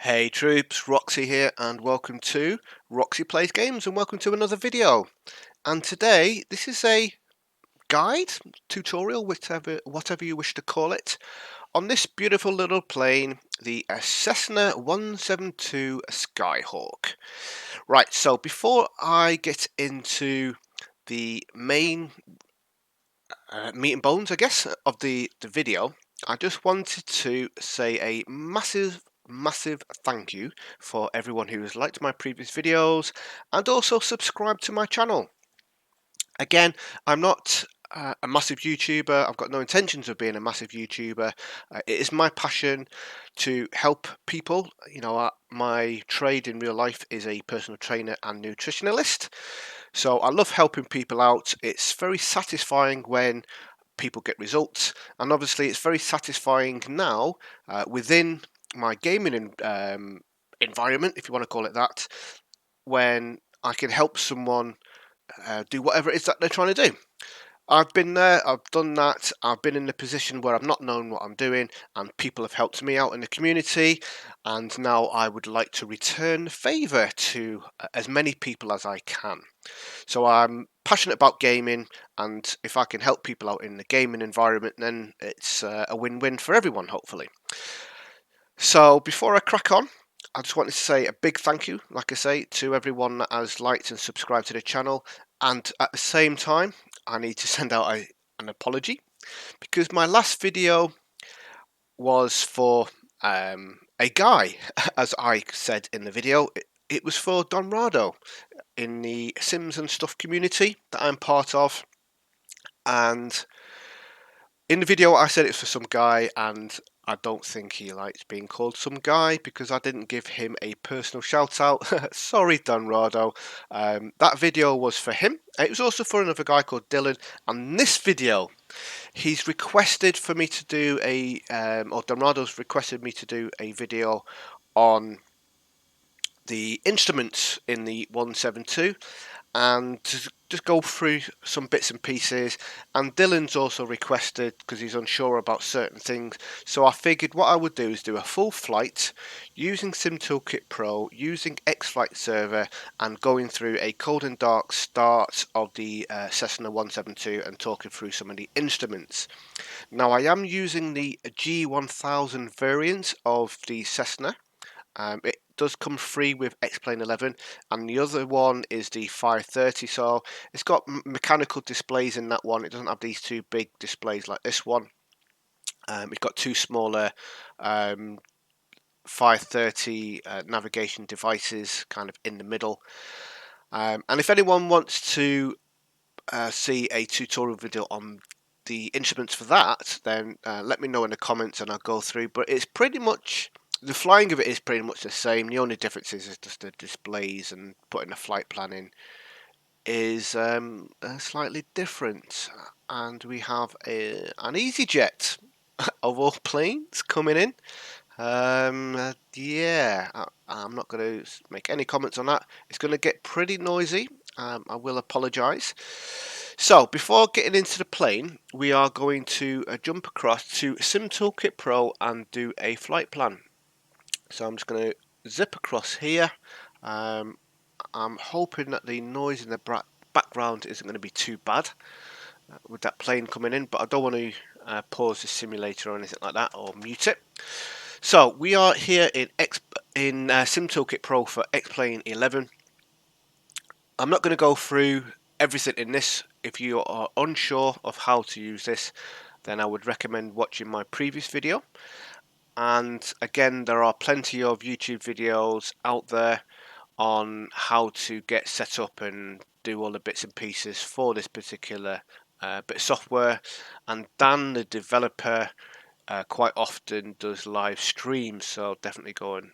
Hey troops, Roxy here and welcome to Roxy Plays Games and welcome to another video. And today this is a guide, tutorial, whatever you wish to call it, on this beautiful little plane, the Cessna 172 Skyhawk. Right, so before I get into the main meat and bones, I guess, of the video, I just wanted to say a massive thank you for everyone who has liked my previous videos and also subscribed to my channel. Again, I'm not a massive YouTuber. I've got no intentions of being a massive YouTuber. It is my passion to help people. You know, my trade in real life is a personal trainer and nutritionalist. So I love helping people out. It's very satisfying when people get results, and obviously it's very satisfying now within my gaming environment, if you want to call it that, when I can help someone do whatever it is that they're trying to do. I've been there, I've done that, I've been in a position where I've not known what I'm doing and people have helped me out in the community, and now I would like to return the favour to as many people as I can. So I'm passionate about gaming, and if I can help people out in the gaming environment, then it's a win-win for everyone, hopefully. So before I crack on, I just wanted to say a big thank you, like I say, to everyone that has liked and subscribed to the channel. And at the same time, I need to send out an apology, because my last video was for a guy, as I said in the video. It was for Don Rado in the Sims and Stuff community that I'm part of, and in the video I said it's for some guy, and I don't think he likes being called some guy because I didn't give him a personal shout out. Sorry, Don Rado. That video was for him. It was also for another guy called Dylan, and this video he's requested for me to do or Don Rado's requested me to do a video on the instruments in the 172 and to just go through some bits and pieces. And Dylan's also requested, because he's unsure about certain things, so I figured what I would do is do a full flight using simtoolkit Pro, using xflightserver, and going through a cold and dark start of the Cessna 172 and talking through some of the instruments. Now I am using the G1000 variant of the Cessna. It does come free with Xplane 11, and the other one is the 530. So it's got mechanical displays in that one. It doesn't have these two big displays like this one. It's got two smaller 530 navigation devices kind of in the middle. And if anyone wants to see a tutorial video on the instruments for that, then let me know in the comments and I'll go through. But it's pretty much, the flying of it is pretty much the same. The only difference is just the displays, and putting a flight plan in is slightly different. And we have an EasyJet of all planes coming in. Yeah, I'm not going to make any comments on that. It's going to get pretty noisy. I will apologise. So before getting into the plane, we are going to jump across to simtoolkit Pro and do a flight plan. So I'm just going to zip across here. I'm hoping that the noise in the background isn't going to be too bad with that plane coming in, but I don't want to pause the simulator or anything like that, or mute it. So we are here in simtoolkit Pro for Xplane 11. I'm not going to go through everything in this. If you are unsure of how to use this, then I would recommend watching my previous video. And again, there are plenty of YouTube videos out there on how to get set up and do all the bits and pieces for this particular bit of software. And Dan, the developer, quite often does live streams, so definitely go and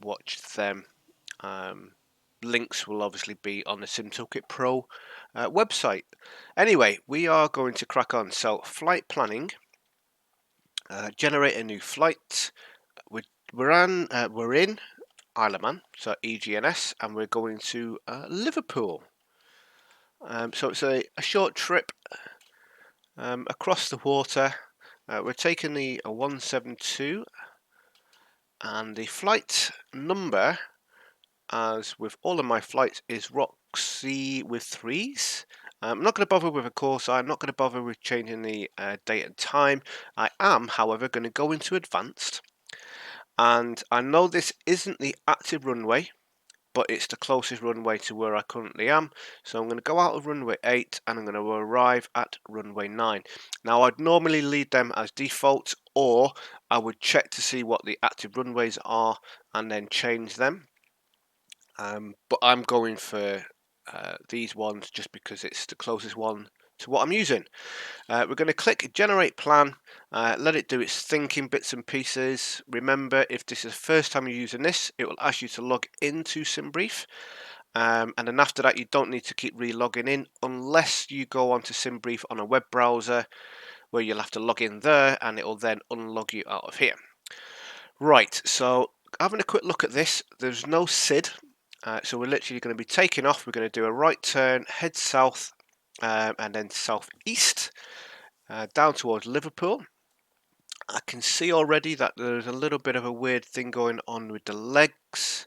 watch them. Links will obviously be on the simtoolkit Pro website. Anyway, we are going to crack on. So flight planning, generate a new flight. We're in Isle of Man, so EGNS, and we're going to Liverpool. So it's a short trip across the water. We're taking the 172, And the flight number, as with all of my flights, is Roxy with 3s. I'm not going to bother with a course. I'm not going to bother with changing the date and time. I am, however, going to go into advanced. And I know this isn't the active runway, but it's the closest runway to where I currently am. So I'm going to go out of runway 8 and I'm going to arrive at runway 9. Now I'd normally leave them as default, or I would check to see what the active runways are and then change them. But I'm going for these ones just because it's the closest one to what I'm using. We're going to click generate plan, let it do its thinking bits and pieces. Remember, if this is the first time you're using this, it will ask you to log into SimBrief. And then after that, you don't need to keep re-logging in unless you go onto SimBrief on a web browser, where you'll have to log in there and it will then unlog you out of here. Right, so having a quick look at this, there's no SID. So we're literally going to be taking off. We're going to do a right turn, head south, and then southeast, down towards Liverpool. I can see already that there's a little bit of a weird thing going on with the legs.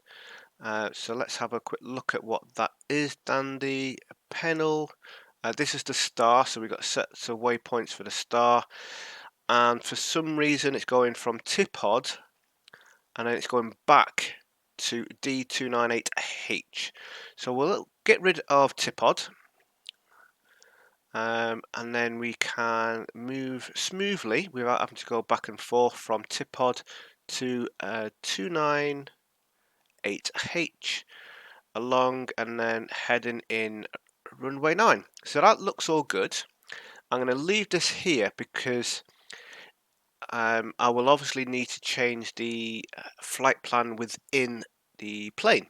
So let's have a quick look at what that is, Dandy. A panel. This is the star, so we've got sets of waypoints for the star. And for some reason, it's going from Tipod, and then it's going back to D298H. So we'll get rid of Tipod, and then we can move smoothly without having to go back and forth from Tipod to 298H along, and then heading in runway 9. So that looks all good. I'm going to leave this here because I will obviously need to change the flight plan within the plane,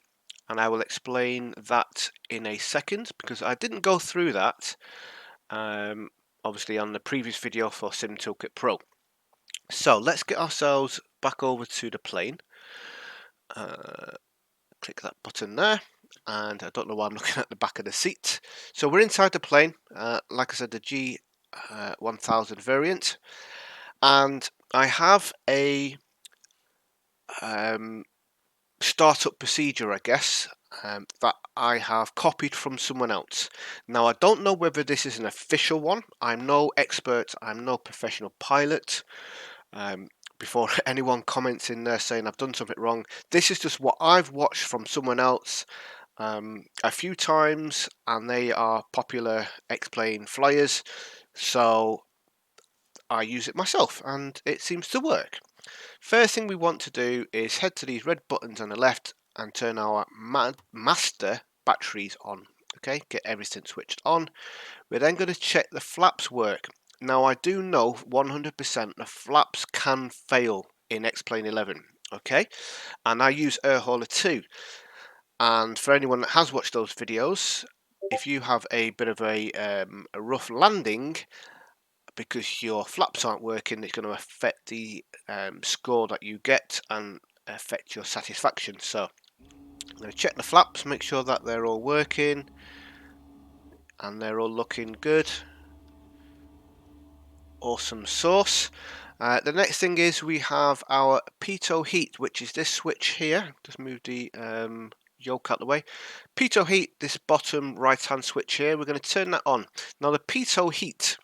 and I will explain that in a second because I didn't go through that obviously on the previous video for SimToolkit Pro. So let's get ourselves back over to the plane. Click that button there, and I don't know why I'm looking at the back of the seat. So we're inside the plane, like I said, the G1000 variant, and I have a startup procedure, I guess, that I have copied from someone else. Now, I don't know whether this is an official one. I'm no expert, I'm no professional pilot. Before anyone comments in there saying I've done something wrong, this is just what I've watched from someone else a few times, and they are popular Xplane flyers, so I use it myself and it seems to work. First thing we want to do is head to these red buttons on the left and turn our master batteries on. Okay, get everything switched on. We're then going to check the flaps work. Now I do know 100% the flaps can fail in Xplane 11, okay, and I use Airhauler 2, and for anyone that has watched those videos, if you have a bit of a rough landing because your flaps aren't working, it's going to affect the score that you get and affect your satisfaction. So I'm going to check the flaps, make sure that they're all working and they're all looking good. Awesome sauce. The next thing is we have our pitot heat, which is this switch here. Just move the yoke out the way. Pitot heat, this bottom right hand switch here, we're going to turn that on. Now the pitot heat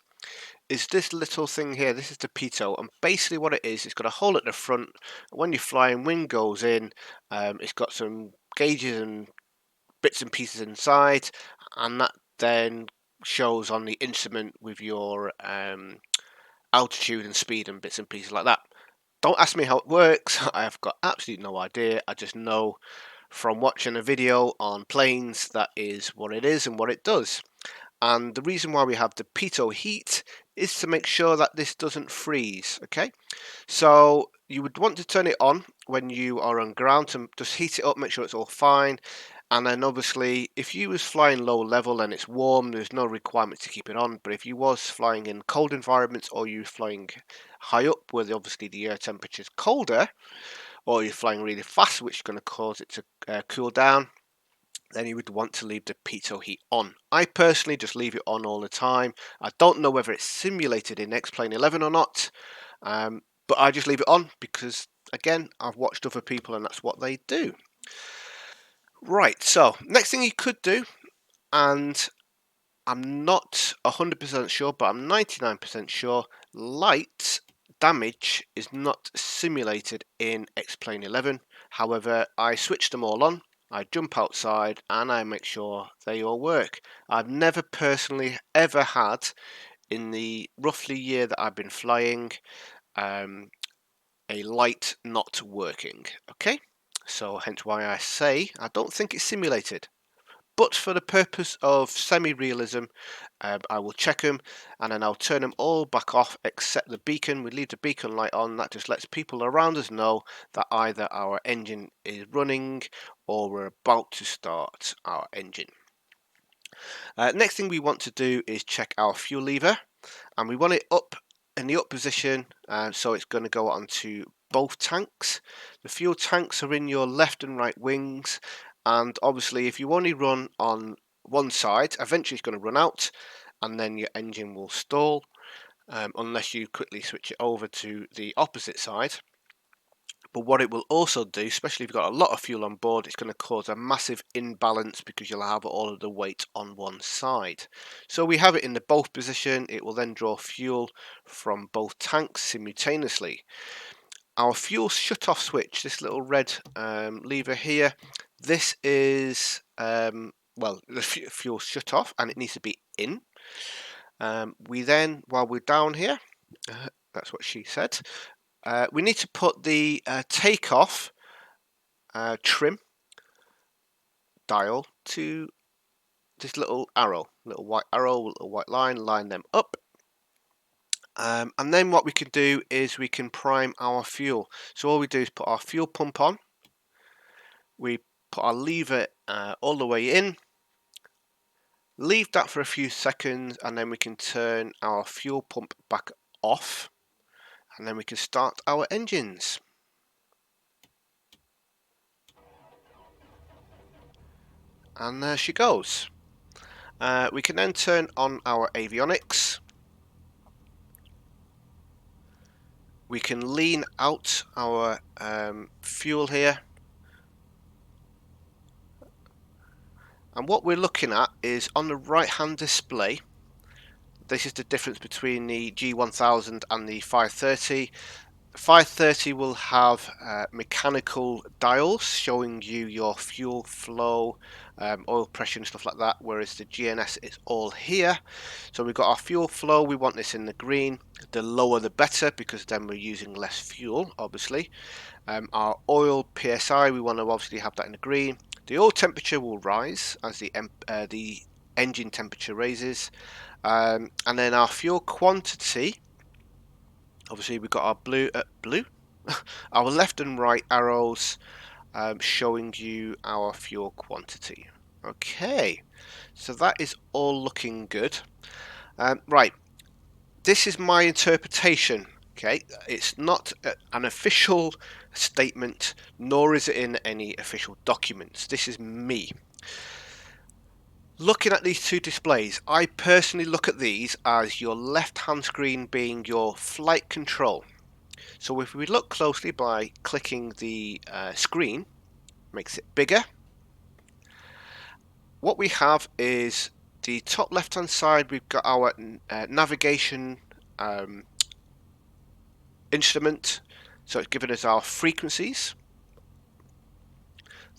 is this little thing here. This is the pitot, and basically what it is, it's got a hole at the front. When you're flying, wind goes in, it's got some gauges and bits and pieces inside, and that then shows on the instrument with your altitude and speed and bits and pieces like that. Don't ask me how it works. I've got absolutely no idea. I just know from watching a video on planes that is what it is and what it does. And the reason why we have the pitot heat is to make sure that this doesn't freeze. Okay, so you would want to turn it on when you are on ground to just heat it up, make sure it's all fine. And then obviously if you was flying low level and it's warm, there's no requirement to keep it on. But if you was flying in cold environments, or you flying high up where obviously the air temperature is colder, or you're flying really fast, which is going to cause it to cool down, then you would want to leave the pitot heat on. I personally just leave it on all the time. I don't know whether it's simulated in Xplane 11 or not, but I just leave it on because again, I've watched other people and that's what they do. Right, so next thing you could do, and I'm not 100% sure, but I'm 99% sure, light damage is not simulated in Xplane 11. However, I switch them all on, I jump outside and I make sure they all work. I've never personally ever had, in the roughly year that I've been flying, a light not working. Okay, so hence why I say I don't think it's simulated. But for the purpose of semi-realism, I will check them and then I'll turn them all back off except the beacon. We leave the beacon light on. That just lets people around us know that either our engine is running or we're about to start our engine. Next thing we want to do is check our fuel lever, and we want it up in the up position, so it's going to go onto both tanks. The fuel tanks are in your left and right wings, and obviously if you only run on one side, eventually it's going to run out and then your engine will stall, unless you quickly switch it over to the opposite side. But what it will also do, especially if you've got a lot of fuel on board, it's going to cause a massive imbalance because you'll have all of the weight on one side. So we have it in the both position. It will then draw fuel from both tanks simultaneously. Our fuel shut-off switch, this little red lever here, this is, well, the fuel shut off and it needs to be in. We then, while we're down here, that's what she said, we need to put the takeoff trim dial to this little arrow, little white arrow, little white line them up. And then what we can do is we can prime our fuel. So all we do is put our fuel pump on, we put our lever all the way in, leave that for a few seconds, and then we can turn our fuel pump back off, and then we can start our engines. And there she goes. We can then turn on our avionics. We can lean out our fuel here, and what we're looking at is on the right hand display. This is the difference between the G1000 and the 530. The 530 will have mechanical dials showing you your fuel flow, oil pressure and stuff like that, whereas the GNS is all here. So we've got our fuel flow, we want this in the green. The lower the better, because then we're using less fuel, obviously. Our oil PSI, we want to obviously have that in the green. The oil temperature will rise as the engine temperature raises. And then our fuel quantity, obviously we've got our blue, our left and right arrows showing you our fuel quantity. Okay, so that is all looking good. Right, this is my interpretation. Okay, it's not an official statement, nor is it in any official documents. This is me. Looking at these two displays, I personally look at these as your left hand screen being your flight control. So if we look closely by clicking the screen, makes it bigger. What we have is the top left hand side, we've got our navigation instrument, so it's given us our frequencies.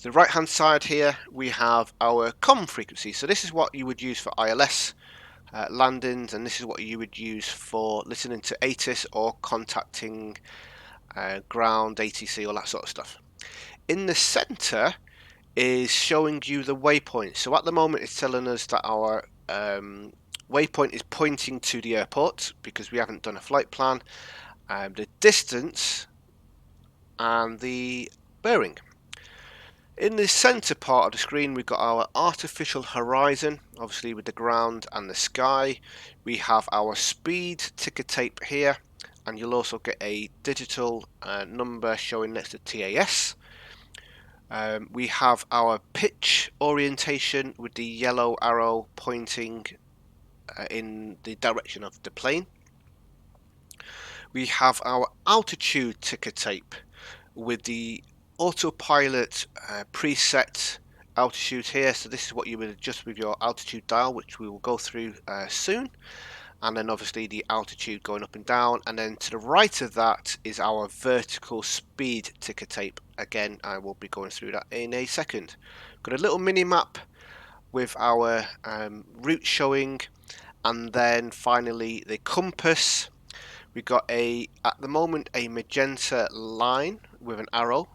The right hand side here we have our comm frequency, so this is what you would use for ILS landings, and this is what you would use for listening to ATIS or contacting ground, ATC, all that sort of stuff. In the center is showing you the waypoint. So at the moment it's telling us that our waypoint is pointing to the airport because we haven't done a flight plan, the distance and the bearing. In the center part of the screen we've got our artificial horizon, obviously with the ground and the sky. We have our speed ticker tape here, and you'll also get a digital number showing next to TAS. We have our pitch orientation with the yellow arrow pointing in the direction of the plane. We have our altitude ticker tape, with the autopilot preset altitude here. So this is what you would adjust with your altitude dial, which we will go through soon. And then obviously the altitude going up and down, and then to the right of that is our vertical speed ticker tape. Again, I will be going through that in a second. Got a little mini map with our route showing, and then finally the compass. We've got at the moment a magenta line with an arrow.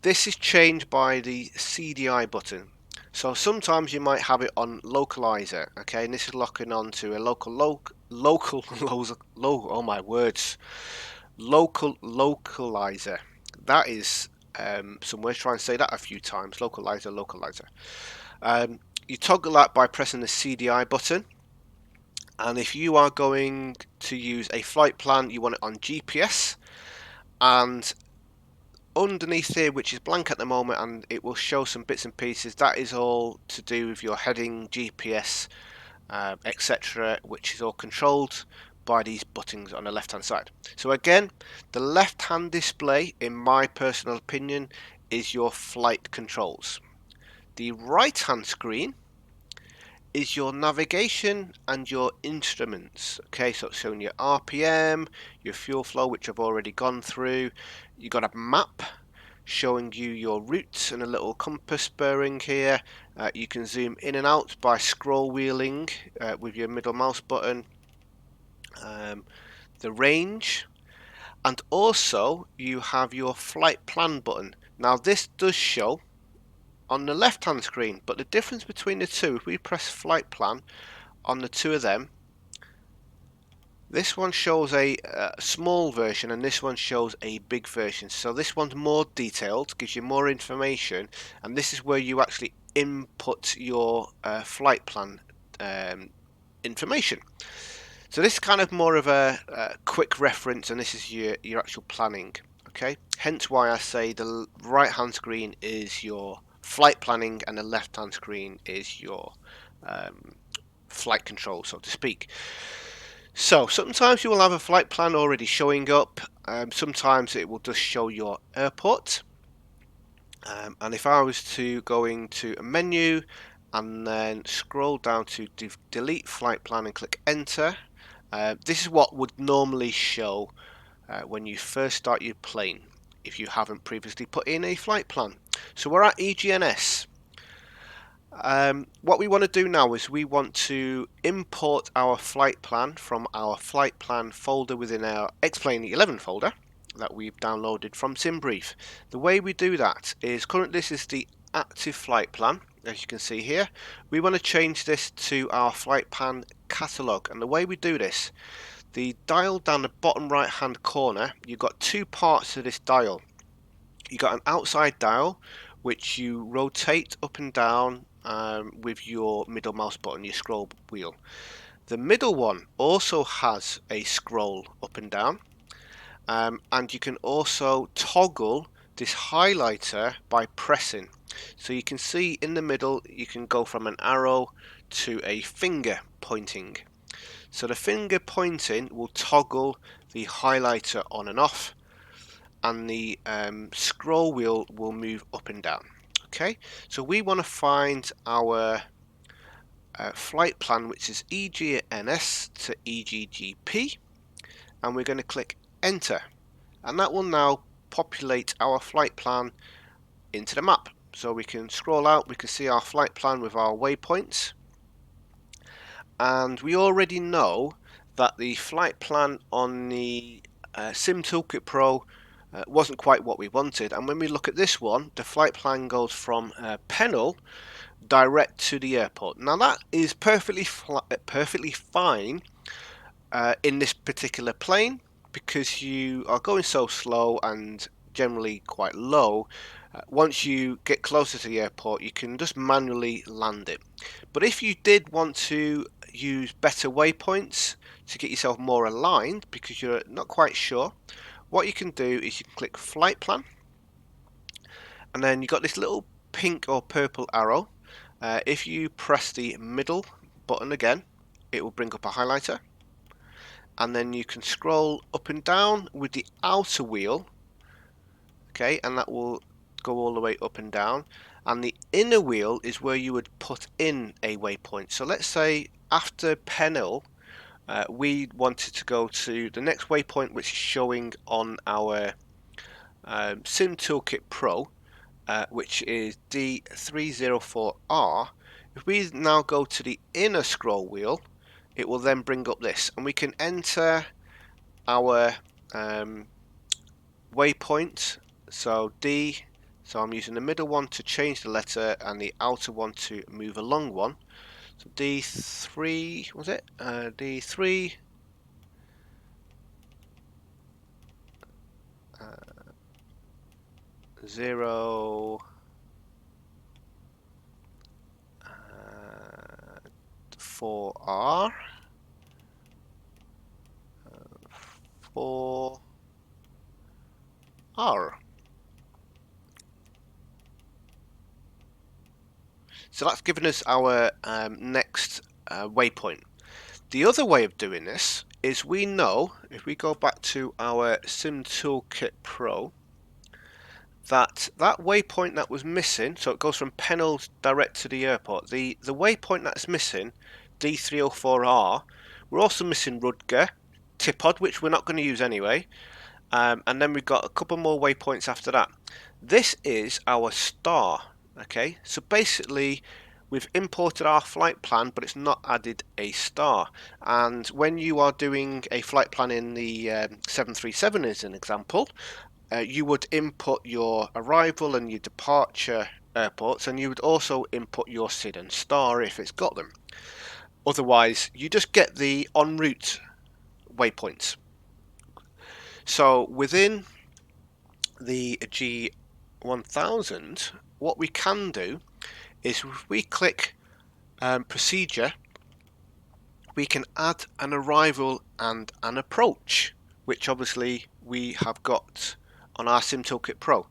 This is changed by the CDI button. So sometimes you might have it on localizer, okay, and this is locking on to a local oh my words, local localizer. That is some words. Try and say that a few times. Localizer. You toggle that by pressing the CDI button, and if you are going to use a flight plan, you want it on GPS, and underneath here, which is blank at the moment, and it will show some bits and pieces, that is all to do with your heading, GPS, etc., which is all controlled by these buttons on the left hand side. So again, the left hand display, in my personal opinion, is your flight controls. The right hand screen is your navigation and your instruments. Okay, so it's showing your RPM, your fuel flow, which I've already gone through. You got a map showing you your routes and a little compass bearing here. You can zoom in and out by scroll wheeling with your middle mouse button. The range, and also you have your flight plan button. Now this does show on the left hand screen, but the difference between the two, if we press flight plan on the two of them, this one shows a small version and this one shows a big version. So this one's more detailed, gives you more information, and this is where you actually input your flight plan information. So this is kind of more of a quick reference, and this is your actual planning. Okay, hence why I say the right hand screen is your flight planning and the left hand screen is your flight control, so to speak. So sometimes you will have a flight plan already showing up, sometimes it will just show your airport, and if I was to go into a menu and then scroll down to delete flight plan and click enter, this is what would normally show when you first start your plane if you haven't previously put in a flight plan. So we're at EGNS. What we want to do now is we want to import our flight plan from our flight plan folder within our Xplane 11 folder that we've downloaded from SimBrief. The way we do that is currently this is the active flight plan, as you can see here. We want to change this to our flight plan catalog, and the way we do this, the dial down the bottom right hand corner, you've got two parts to this dial. You've got an outside dial which you rotate up and down with your middle mouse button, your scroll wheel. The middle one also has a scroll up and down, and you can also toggle this highlighter by pressing. So you can see in the middle you can go from an arrow to a finger pointing. So the finger pointing will toggle the highlighter on and off, and the scroll wheel will move up and down. Okay, so we want to find our flight plan, which is EGNS to EGGP, and we're going to click enter, and that will now populate our flight plan into the map. So we can scroll out, we can see our flight plan with our waypoints, and we already know that the flight plan on the SimToolkit Pro wasn't quite what we wanted, and when we look at this one, the flight plan goes from Pennell direct to the airport. Now that is perfectly fine in this particular plane, because you are going so slow and generally quite low. Once you get closer to the airport, you can just manually land it. But if you did want to use better waypoints to get yourself more aligned because you're not quite sure, what you can do is you can click flight plan, and then you got this little pink or purple arrow. If you press the middle button again, it will bring up a highlighter, and then you can scroll up and down with the outer wheel okay, and that will go all the way up and down, and the inner wheel is where you would put in a waypoint. So let's say after Penil, we wanted to go to the next waypoint, which is showing on our simtoolkit Pro, which is D304R. If we now go to the inner scroll wheel, it will then bring up this, and we can enter our waypoint. So D, so I'm using the middle one to change the letter and the outer one to move along one. So D3, was it? D3 0 4R 4R. So that's given us our next waypoint. The other way of doing this is, we know if we go back to our simtoolkit Pro, that waypoint that was missing, so it goes from Penil direct to the airport, the waypoint that's missing, D304R, we're also missing Rudger, Tipod, which we're not going to use anyway, and then we've got a couple more waypoints after that. This is our star. Okay, so basically we've imported our flight plan, but it's not added a star. And when you are doing a flight plan in the 737 as an example, you would input your arrival and your departure airports, and you would also input your SID and star if it's got them. Otherwise, you just get the en route waypoints. So within the G1000, what we can do is, if we click procedure, we can add an arrival and an approach, which obviously we have got on our simtoolkit Pro.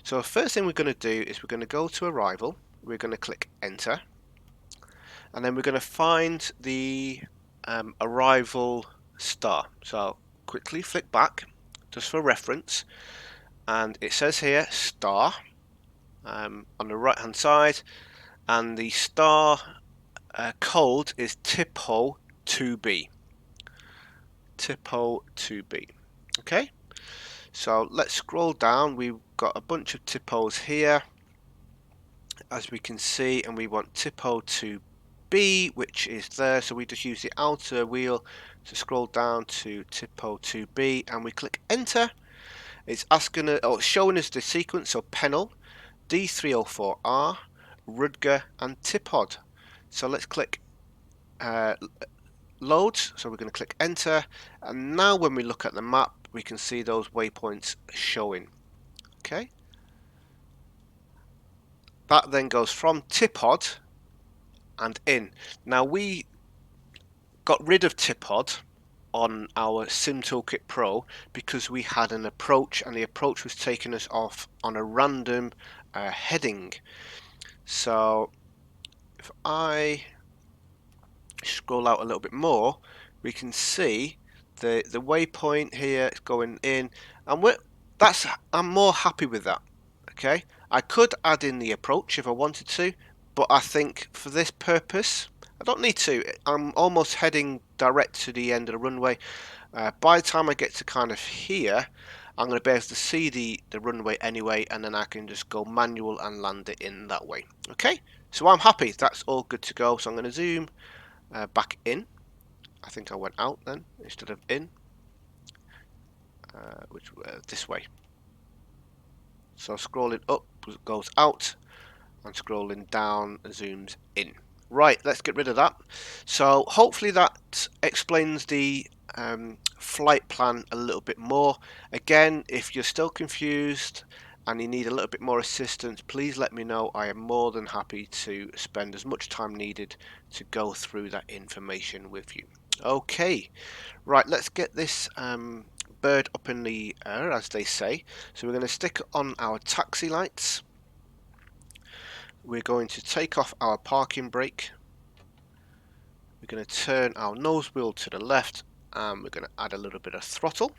So the first thing we're going to do is we're going to go to arrival, we're going to click enter, and then we're going to find the arrival star. So quickly flick back just for reference, and it says here star on the right hand side, and the star code is TIPO 2B. TIPO 2B. Okay, so let's scroll down. We've got a bunch of TIPOs here, as we can see, and we want TIPO 2B, which is there. So we just use the outer wheel to scroll down to TIPO 2B, and we click enter. It's asking us, or showing us the sequence. So Penil, D304R, Rudger, and Tipod. So let's click loads. So we're going to click enter, and now when we look at the map, we can see those waypoints showing. Okay, that then goes from Tipod and in. Now we got rid of Tipod on our simtoolkit Pro because we had an approach, and the approach was taking us off on a random heading. So if I scroll out a little bit more, we can see the waypoint here is going in, and I'm more happy with that. Okay, I could add in the approach if I wanted to, but I think for this purpose I don't need to. I'm almost heading direct to the end of the runway. By the time I get to kind of here, I'm going to be able to see the runway anyway, and then I can just go manual and land it in that way. Okay, so I'm happy. That's all good to go. So I'm going to zoom back in. I think I went out then instead of in, which this way. So scrolling up goes out, and scrolling down zooms in. Right, let's get rid of that. So hopefully that explains the flight plan a little bit more. Again, if you're still confused and you need a little bit more assistance, please let me know. I am more than happy to spend as much time needed to go through that information with you. Okay, right, let's get this bird up in the air, as they say. So we're going to stick on our taxi lights. We're going to take off our parking brake. We're going to turn our nose wheel to the left, and we're going to add a little bit of throttle.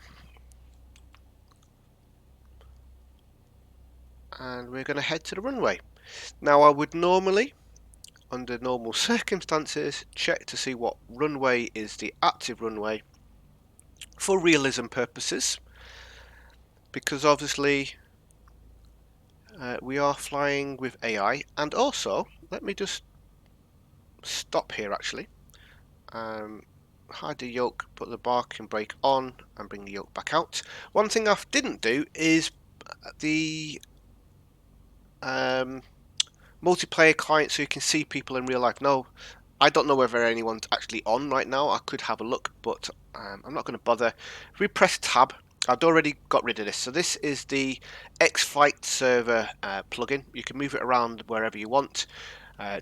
and we're going to head to the runway. Now I would normally, under normal circumstances, check to see what runway is the active runway for realism purposes, because obviously we are flying with AI. And also, let me just stop here actually, hide the yoke, put the barking brake on and bring the yoke back out. One thing I didn't do is the multiplayer client so you can see people in real life. No, I don't know whether anyone's actually on right now. I could have a look, but I'm not going to bother. If we press tab, I've already got rid of this. So this is the xflightserver plugin. You can move it around wherever you want.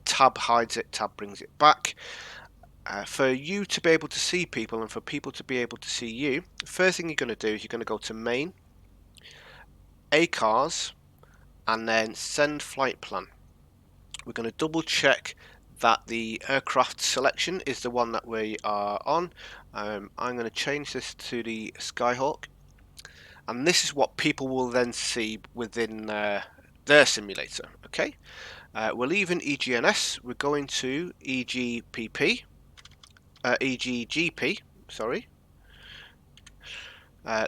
Tab hides it, tab brings it back. For you to be able to see people and for people to be able to see you, the first thing you're going to do is you're going to go to main, ACARS, and then send flight plan. We're going to double check that the aircraft selection is the one that we are on. I'm going to change this to the Skyhawk, and this is what people will then see within their simulator. Okay, we're leaving EGNS, we're going to EGGP, sorry,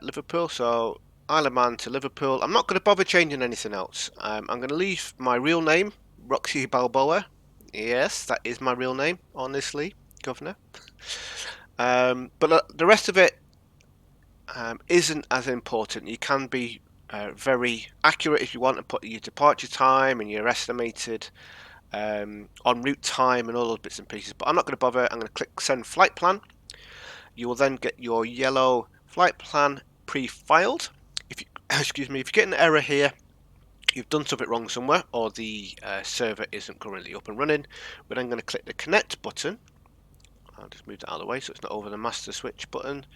Liverpool. So Isle of Man to Liverpool. I'm not going to bother changing anything else. I'm going to leave my real name, Roxy Balboa. Yes, that is my real name, honestly, Governor. But the rest of it isn't as important. You can be very accurate if you want to put your departure time and your estimated en route time and all those bits and pieces. But I'm not going to bother. I'm going to click send flight plan. You will then get your yellow flight plan pre-filed. If you, excuse me, if you get an error here, you've done something wrong somewhere, or the server isn't currently up and running. We're then going to click the connect button. I'll just move that out of the way so it's not over the master switch button.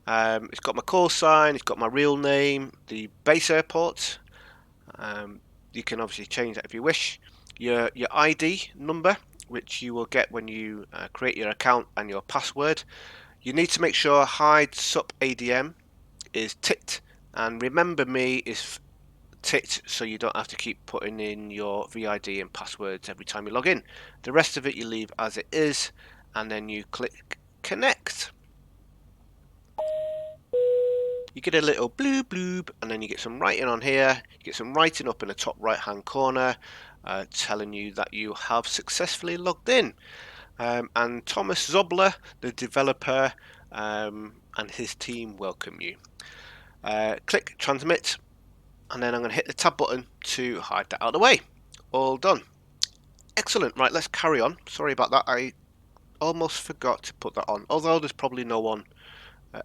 It's got my call sign, it's got my real name, the base airport. You can obviously change that if you wish. Your ID number, which you will get when you create your account, and your password. You need to make sure hide sup ADM is ticked, and remember me is ticked, so you don't have to keep putting in your VID and passwords every time you log in. The rest of it you leave as it is, and then you click connect. You get a little bloob, and then you get some writing on here. You get some writing up in the top right hand corner telling you that you have successfully logged in. And Thomas Zobler, the developer, and his team welcome you. Click transmit, and then I'm going to hit the tab button to hide that out of the way. All done. Excellent. Right, let's carry on. Sorry about that. I almost forgot to put that on, although there's probably no one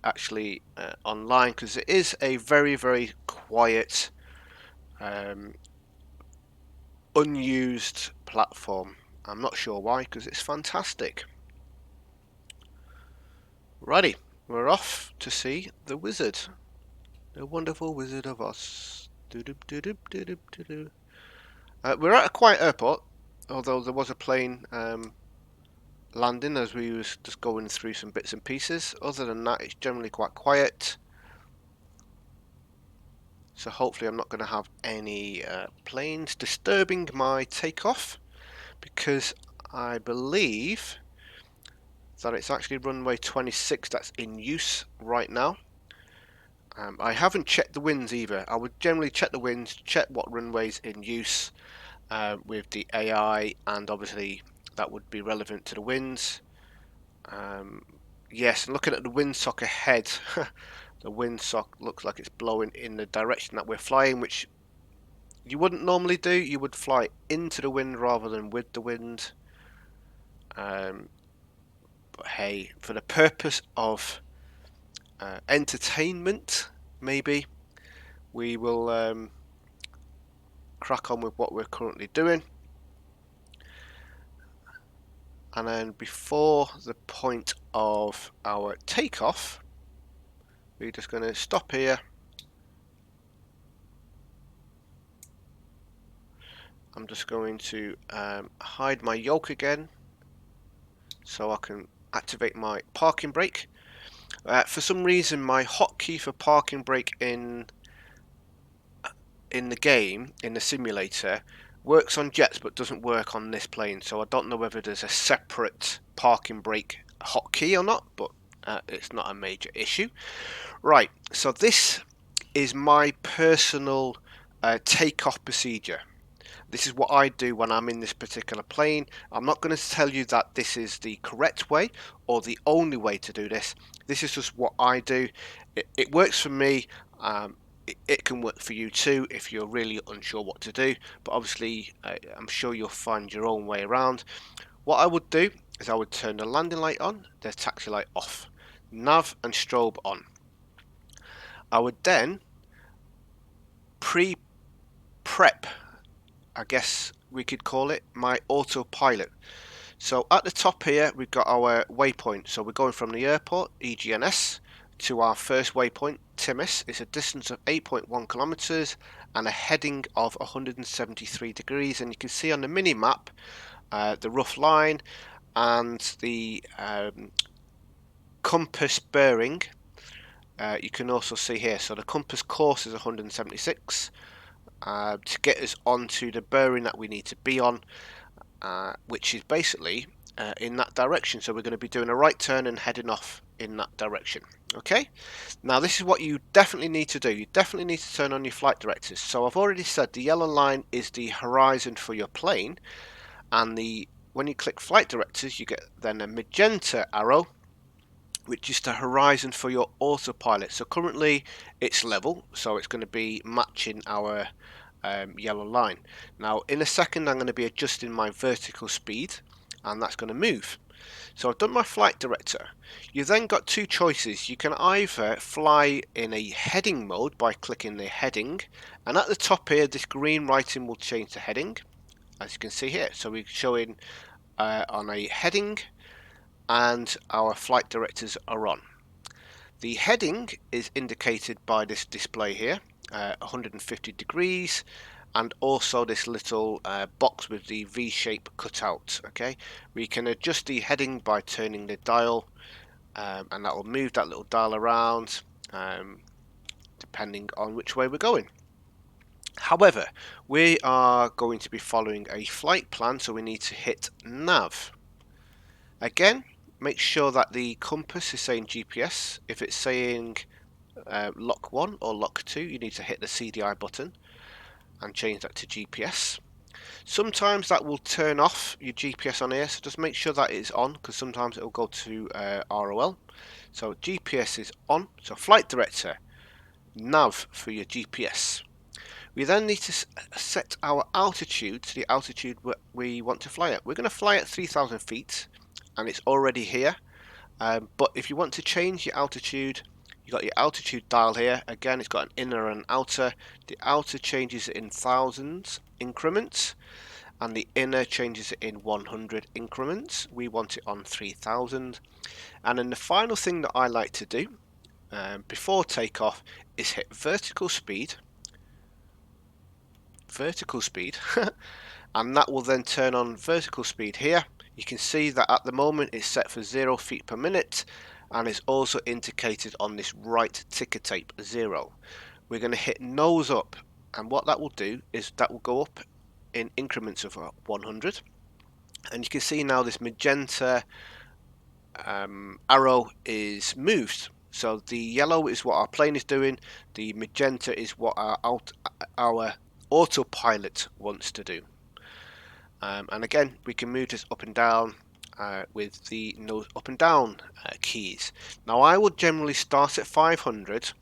actually online, because it is a very, very quiet, unused platform. I'm not sure why, because it's fantastic. Righty, we're off to see the wizard, the wonderful Wizard of Oz. We're at a quiet airport, although there was a plane landing as we was just going through some bits and pieces. Other than that, it's generally quite quiet. So hopefully I'm not going to have any planes disturbing my takeoff, because I believe that it's actually runway 26 that's in use right now. I haven't checked the winds either. I would generally check the winds, check what runway's in use with the AI, and obviously that would be relevant to the winds. Yes, looking at the windsock ahead, the windsock looks like it's blowing in the direction that we're flying, which you wouldn't normally do. You would fly into the wind rather than with the wind. But hey, for the purpose of entertainment, maybe we will crack on with what we're currently doing. And then before the point of our takeoff, we're just going to stop here. I'm just going to hide my yoke again so I can activate my parking brake. For some reason my hotkey for parking brake in in the game, in the simulator, works on jets but doesn't work on this plane. So I don't know whether there's a separate parking brake hotkey or not, but it's not a major issue. Right, so this is my personal takeoff procedure. This is what I do when I'm in this particular plane. I'm not going to tell you that this is the correct way or the only way to do this. This is just what I do. It works for me. It can work for you too if you're really unsure what to do. But obviously, I'm sure you'll find your own way around. What I would do is I would turn the landing light on, the taxi light off, nav and strobe on. I would then prep, I guess we could call it, my autopilot. So at the top here we've got our waypoint. So we're going from the airport, EGNS, to our first waypoint, Timis. It's a distance of 8.1 kilometers and a heading of 173 degrees. And you can see on the mini map the rough line and the compass bearing. You can also see here, so the compass course is 176 to get us onto the bearing that we need to be on, which is basically in that direction. So we're going to be doing a right turn and heading off in that direction. Okay, now this is what you definitely need to do. You definitely need to turn on your flight directors. So I've already said the yellow line is the horizon for your plane, and when you click flight directors you get then a magenta arrow, which is the horizon for your autopilot. So currently it's level, so it's going to be matching our yellow line. Now in a second I'm going to be adjusting my vertical speed, and that's going to move. So I've done my flight director. You then got two choices. You can either fly in a heading mode by clicking the heading, and at the top here this green writing will change the heading, as you can see here. So we're showing on a heading, and our flight directors are on. The heading is indicated by this display here, 150 degrees, and also this little box with the V shape cut out. Okay, we can adjust the heading by turning the dial, and that will move that little dial around depending on which way we're going. However, we are going to be following a flight plan, so we need to hit nav. Again, make sure that the compass is saying GPS. If it's saying lock 1 or lock 2, you need to hit the CDI button and change that to GPS. Sometimes that will turn off your GPS on here, so just make sure that it's on, because sometimes it will go to ROL. So GPS is on, so flight director, nav for your GPS. We then need to set our altitude to the altitude we want to fly at. We're going to fly at 3,000 feet, and it's already here. But if you want to change your altitude, you got your altitude dial here. Again, it's got an inner and outer. The outer changes it in thousands increments, and the inner changes it in 100 increments. We want it on 3,000. And then the final thing that I like to do before takeoff is hit vertical speed, and that will then turn on vertical speed here. You can see that at the moment it's set for 0 feet per minute, and it's also indicated on this right ticker tape 0. We're going to hit nose up, and what that will do is that will go up in increments of 100, and you can see now this magenta arrow is moved. So the yellow is what our plane is doing, the magenta is what our autopilot wants to do. And again, we can move this up and down with the nose up and down keys. Now I would generally start at 500,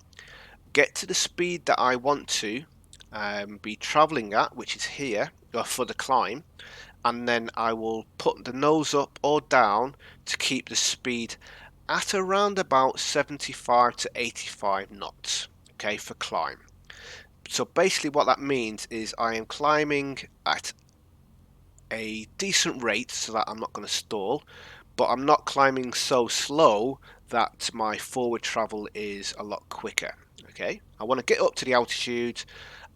get to the speed that I want to be traveling at, which is here for the climb, and then I will put the nose up or down to keep the speed at around about 75 to 85 knots, okay, for climb. So basically what that means is I am climbing at a decent rate so that I'm not going to stall, but I'm not climbing so slow that my forward travel is a lot quicker. Okay, I want to get up to the altitude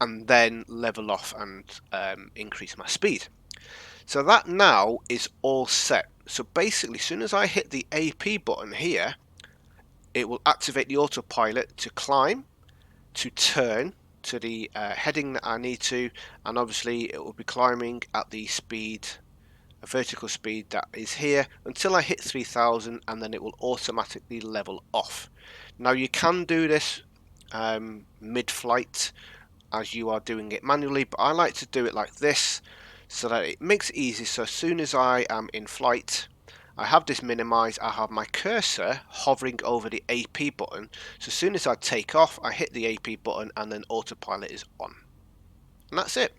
and then level off and increase my speed. So that now is all set. So basically, as soon as I hit the AP button here, it will activate the autopilot to climb, to turn, to the heading that I need to, and obviously it will be climbing at the speed, a vertical speed that is here until I hit 3000, and then it will automatically level off. Now you can do this mid-flight as you are doing it manually, but I like to do it like this so that it makes it easy. So as soon as I am in flight, I have this minimized, I have my cursor hovering over the AP button, so as soon as I take off I hit the AP button and then autopilot is on, and that's it.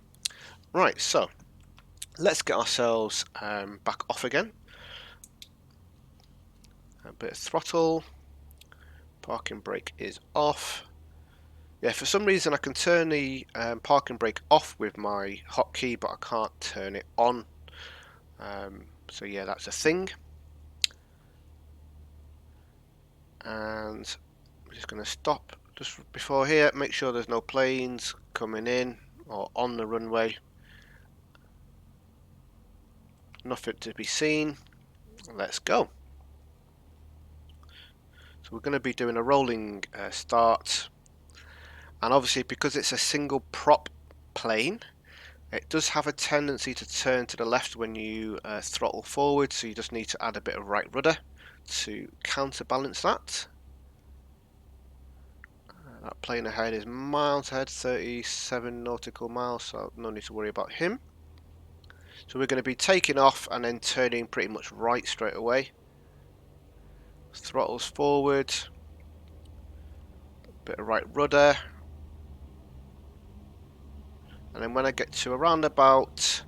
Right, so let's get ourselves back off again. A bit of throttle, parking brake is off. Yeah, for some reason I can turn the parking brake off with my hotkey, but I can't turn it on. So yeah, that's a thing. And I'm just going to stop just before here, make sure there's no planes coming in or on the runway. Nothing to be seen. Let's go. So we're going to be doing a rolling start. And obviously because it's a single prop plane, it does have a tendency to turn to the left when you throttle forward, so you just need to add a bit of right rudder to counterbalance that. That plane ahead is miles ahead, 37 nautical miles, so no need to worry about him. So we're going to be taking off and then turning pretty much right straight away. Throttles forward, bit of right rudder. And then when I get to around about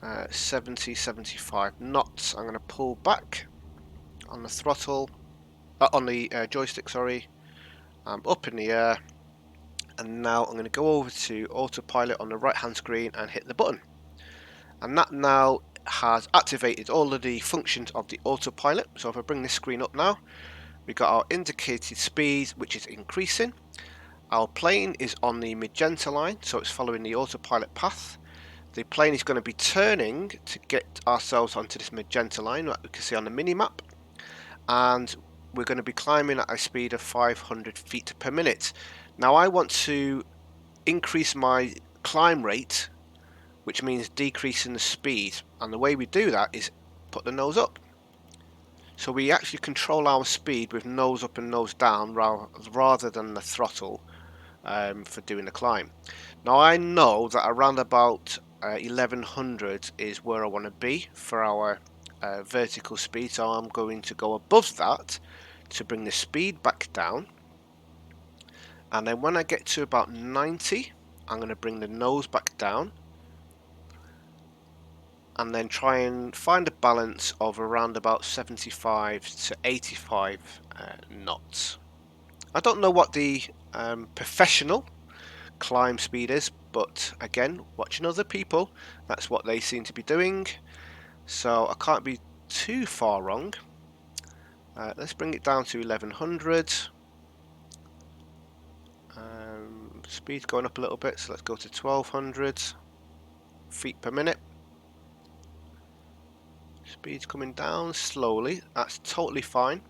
70-75 knots, I'm going to pull back on the throttle, on the joystick, sorry. I'm up in the air, and now I'm going to go over to autopilot on the right hand screen and hit the button. And that now has activated all of the functions of the autopilot. So if I bring this screen up now, we've got our indicated speed, which is increasing. Our plane is on the magenta line, so it's following the autopilot path. The plane is going to be turning to get ourselves onto this magenta line, like we can see on the mini-map. And we're going to be climbing at a speed of 500 feet per minute. Now I want to increase my climb rate, which means decreasing the speed. And the way we do that is put the nose up. So we actually control our speed with nose up and nose down rather than the throttle for doing the climb. Now I know that around about 1100 is where I want to be for our vertical speed, so I'm going to go above that to bring the speed back down. And then when I get to about 90, I'm going to bring the nose back down and then try and find a balance of around about 75 to 85 knots. I don't know what the professional climb speed is, but again, watching other people, that's what they seem to be doing, so I can't be too far wrong. Let's bring it down to 1100. Speed's going up a little bit, so let's go to 1200 feet per minute. Speed's coming down slowly, that's totally fine.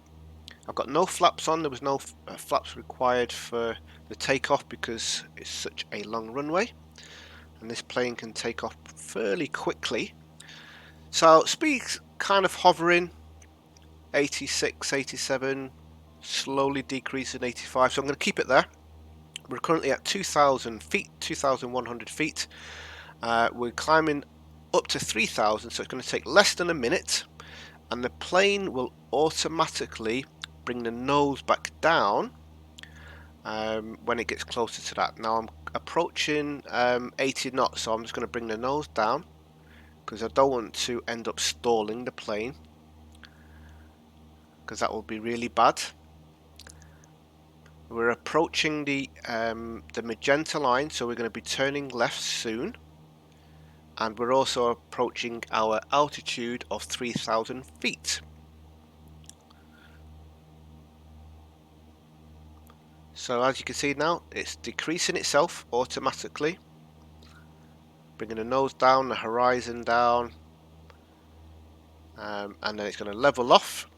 I've got no flaps on, there was no flaps required for the takeoff because it's such a long runway and this plane can take off fairly quickly. So speed's kind of hovering, 86, 87, slowly decreasing 85, so I'm going to keep it there. We're currently at 2,000 feet, 2,100 feet. We're climbing up to 3,000, so it's going to take less than a minute, and the plane will automatically bring the nose back down when it gets closer to that. Now I'm approaching 80 knots, so I'm just going to bring the nose down because I don't want to end up stalling the plane, because that will be really bad. We're approaching the magenta line, so we're going to be turning left soon, and we're also approaching our altitude of 3,000 feet. So as you can see now, it's decreasing itself automatically, bringing the nose down, the horizon down, and then it's going to level off,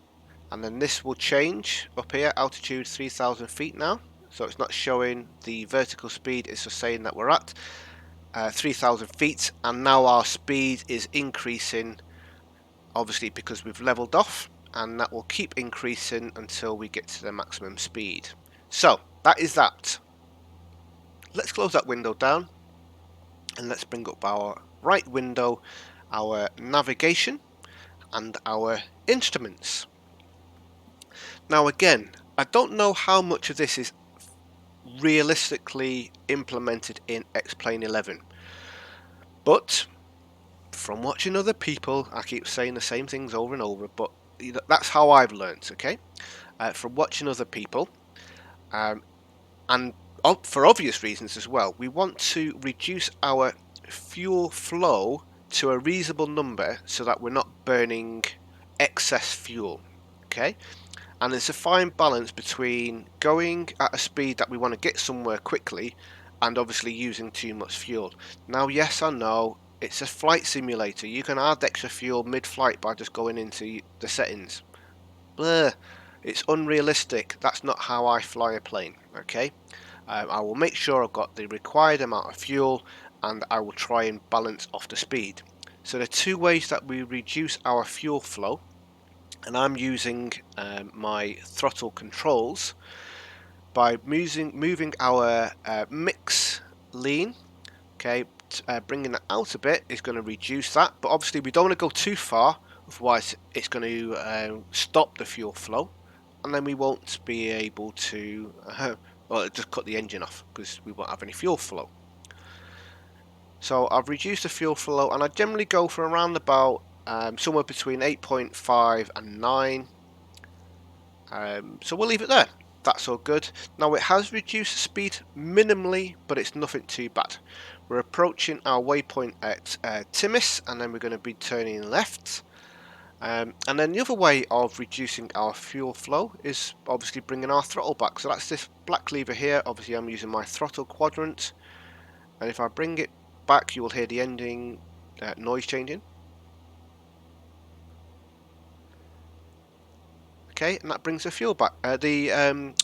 and then this will change up here, altitude 3,000 feet now. so it's not showing the vertical speed, it's just saying that we're at 3,000 feet, and now our speed is increasing, obviously because we've leveled off, and that will keep increasing until we get to the maximum speed. So that is that. Let's close that window down and let's bring up our right window, our navigation and our instruments. Now again, I don't know how much of this is realistically implemented in Xplane 11, but from watching other people, I keep saying the same things over and over, but that's how I've learned, okay? From watching other people, and for obvious reasons as well, we want to reduce our fuel flow to a reasonable number so that we're not burning excess fuel, okay? And there's a fine balance between going at a speed that we want to get somewhere quickly and obviously using too much fuel. Now, yes, I know it's a flight simulator. You can add extra fuel mid-flight by just going into the settings. Blah. It's unrealistic. That's not how I fly a plane, okay? I will make sure I've got the required amount of fuel, and I will try and balance off the speed. So there are two ways that we reduce our fuel flow, and I'm using my throttle controls by moving our mix lean, okay, bringing that out a bit is going to reduce that, but obviously we don't want to go too far, otherwise it's going to stop the fuel flow, and then we won't be able to well, just cut the engine off because we won't have any fuel flow. So I've reduced the fuel flow, and I generally go for around about somewhere between 8.5 and 9. So we'll leave it there. That's all good. Now it has reduced the speed minimally, but it's nothing too bad. We're approaching our waypoint at Timis, and then we're going to be turning left. And then the other way of reducing our fuel flow is obviously bringing our throttle back. So that's this black lever here. Obviously I'm using my throttle quadrant, and if I bring it back, you will hear the ending noise changing. Okay, and that brings the fuel back. The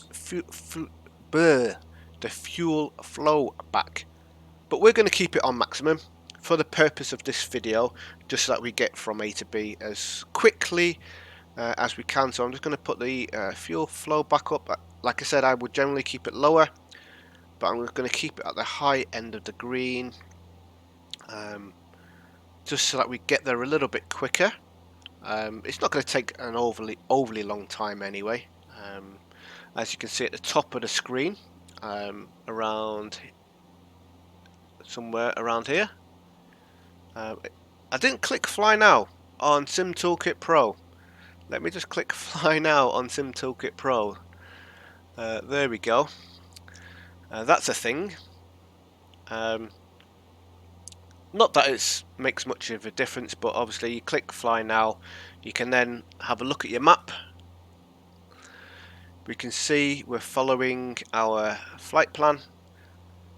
fuel flow back. But we're going to keep it on maximum for the purpose of this video, just so that we get from A to B as quickly as we can. So I'm just going to put the fuel flow back up. Like I said, I would generally keep it lower, but I'm going to keep it at the high end of the green, just so that we get there a little bit quicker. It's not going to take an overly long time anyway. As you can see at the top of the screen, around somewhere around here. I didn't click Fly Now on simtoolkit Pro. Let me just click Fly Now on simtoolkit Pro. There we go. That's a thing. Not that it makes much of a difference, but obviously you click Fly Now, you can then have a look at your map. We can see we're following our flight plan.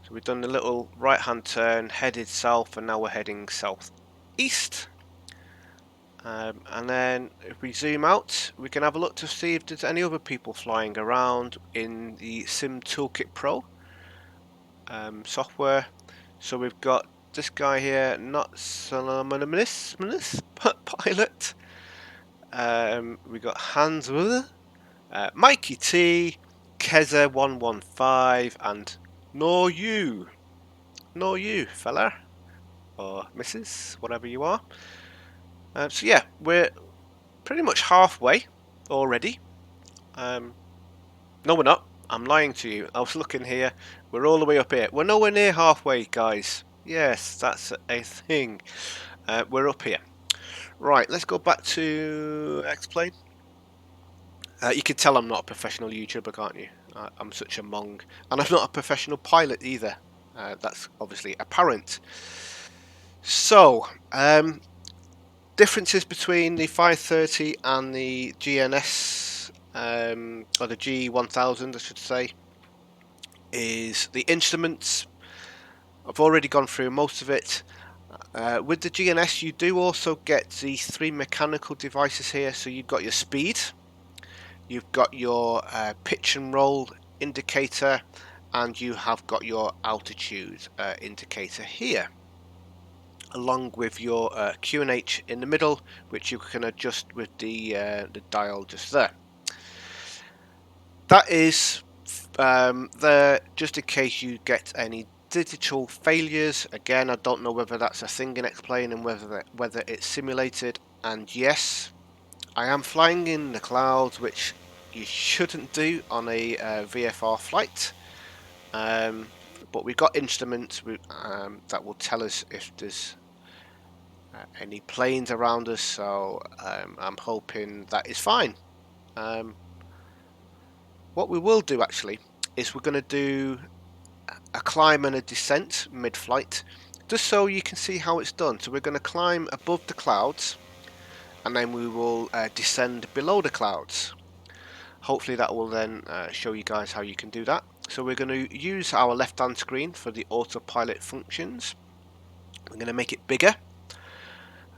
So we've done a little right hand turn, headed south, and now we're heading southeast. And then if we zoom out, we can have a look to see if there's any other people flying around in the simtoolkit Pro software. So we've got this guy here, not Solomonimus pilot. We got Hans Mikey T, Keza 115, and nor you fella or missus, whatever you are. So yeah, we're pretty much halfway already. No, we're not. I'm lying to you. I was looking here. We're all the way up here. We're nowhere near halfway, guys. Yes, that's a thing. We're up here. Right, let's go back to Xplane. You can tell I'm not a professional YouTuber, can't you? I'm such a mong. And I'm not a professional pilot either. That's obviously apparent. So, differences between the 530 and the GNS, or the G1000 I should say, is the instruments. I've already gone through most of it. With the GNS you do also get the 3 mechanical devices here. So you've got your speed, you've got your pitch and roll indicator, and you have got your altitude indicator here, along with your QNH in the middle, which you can adjust with the dial just there. That is there just in case you get any digital failures. Again, I don't know whether that's a thing in Xplane and whether it's simulated. And yes, I am flying in the clouds, which you shouldn't do on a VFR flight. But we've got instruments that will tell us if there's any planes around us, so I'm hoping that is fine. What we will do actually is we're going to do a climb and a descent mid-flight, just so you can see how it's done. So we're going to climb above the clouds, and then we will descend below the clouds. Hopefully that will then show you guys how you can do that. So we're going to use our left hand screen for the autopilot functions. We're going to make it bigger.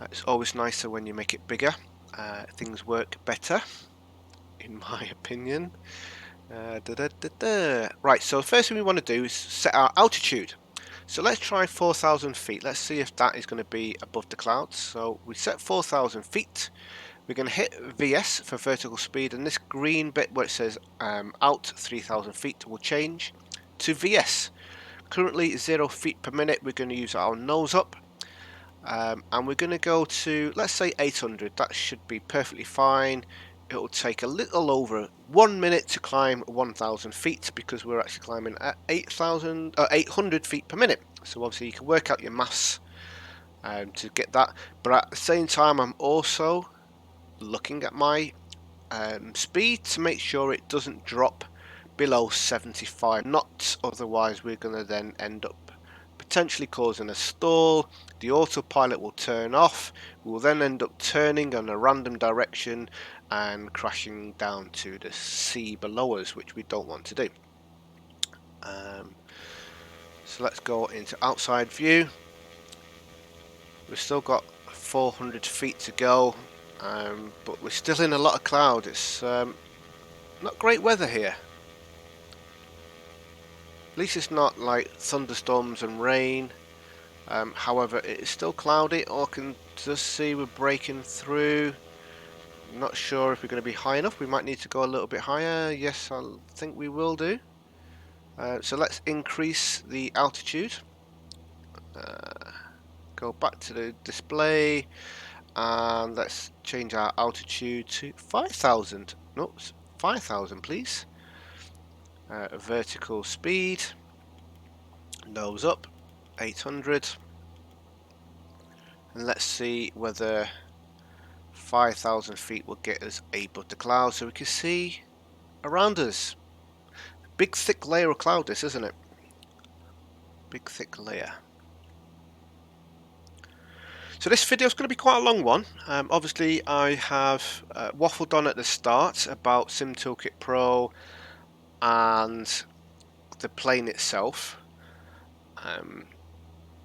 It's always nicer when you make it bigger. Things work better, in my opinion. Right, so the first thing we want to do is set our altitude. So let's try 4,000 feet. Let's see if that is going to be above the clouds. So we set 4,000 feet. We're going to hit VS for vertical speed, and this green bit where it says out 3,000 feet will change to VS. Currently 0 feet per minute. We're going to use our nose up, and we're going to go to, let's say 800. That should be perfectly fine. It will take a little over 1 minute to climb 1,000 feet because we're actually climbing at 800 feet per minute. So obviously you can work out your maths to get that. But at the same time, I'm also looking at my speed to make sure it doesn't drop below 75 knots. Otherwise, we're going to then end up potentially causing a stall. The autopilot will turn off. We will then end up turning in a random direction and crashing down to the sea below us, which we don't want to do. So let's go into outside view. We've still got 400 feet to go, but we're still in a lot of cloud. It's not great weather here. At least it's not like thunderstorms and rain. However, it is still cloudy. I can just see we're breaking through. Not sure if we're going to be high enough. We might need to go a little bit higher. Yes, I think we will do. So let's increase the altitude. Go back to the display, and let's change our altitude to 5,000. No, 5,000 please. Vertical speed, nose up, 800. And let's see whether 5,000 feet will get us above the clouds so we can see around us. Big thick layer of cloud this, isn't it? Big thick layer. So this video is going to be quite a long one. Obviously I have waffled on at the start about SimToolkit Pro and the plane itself.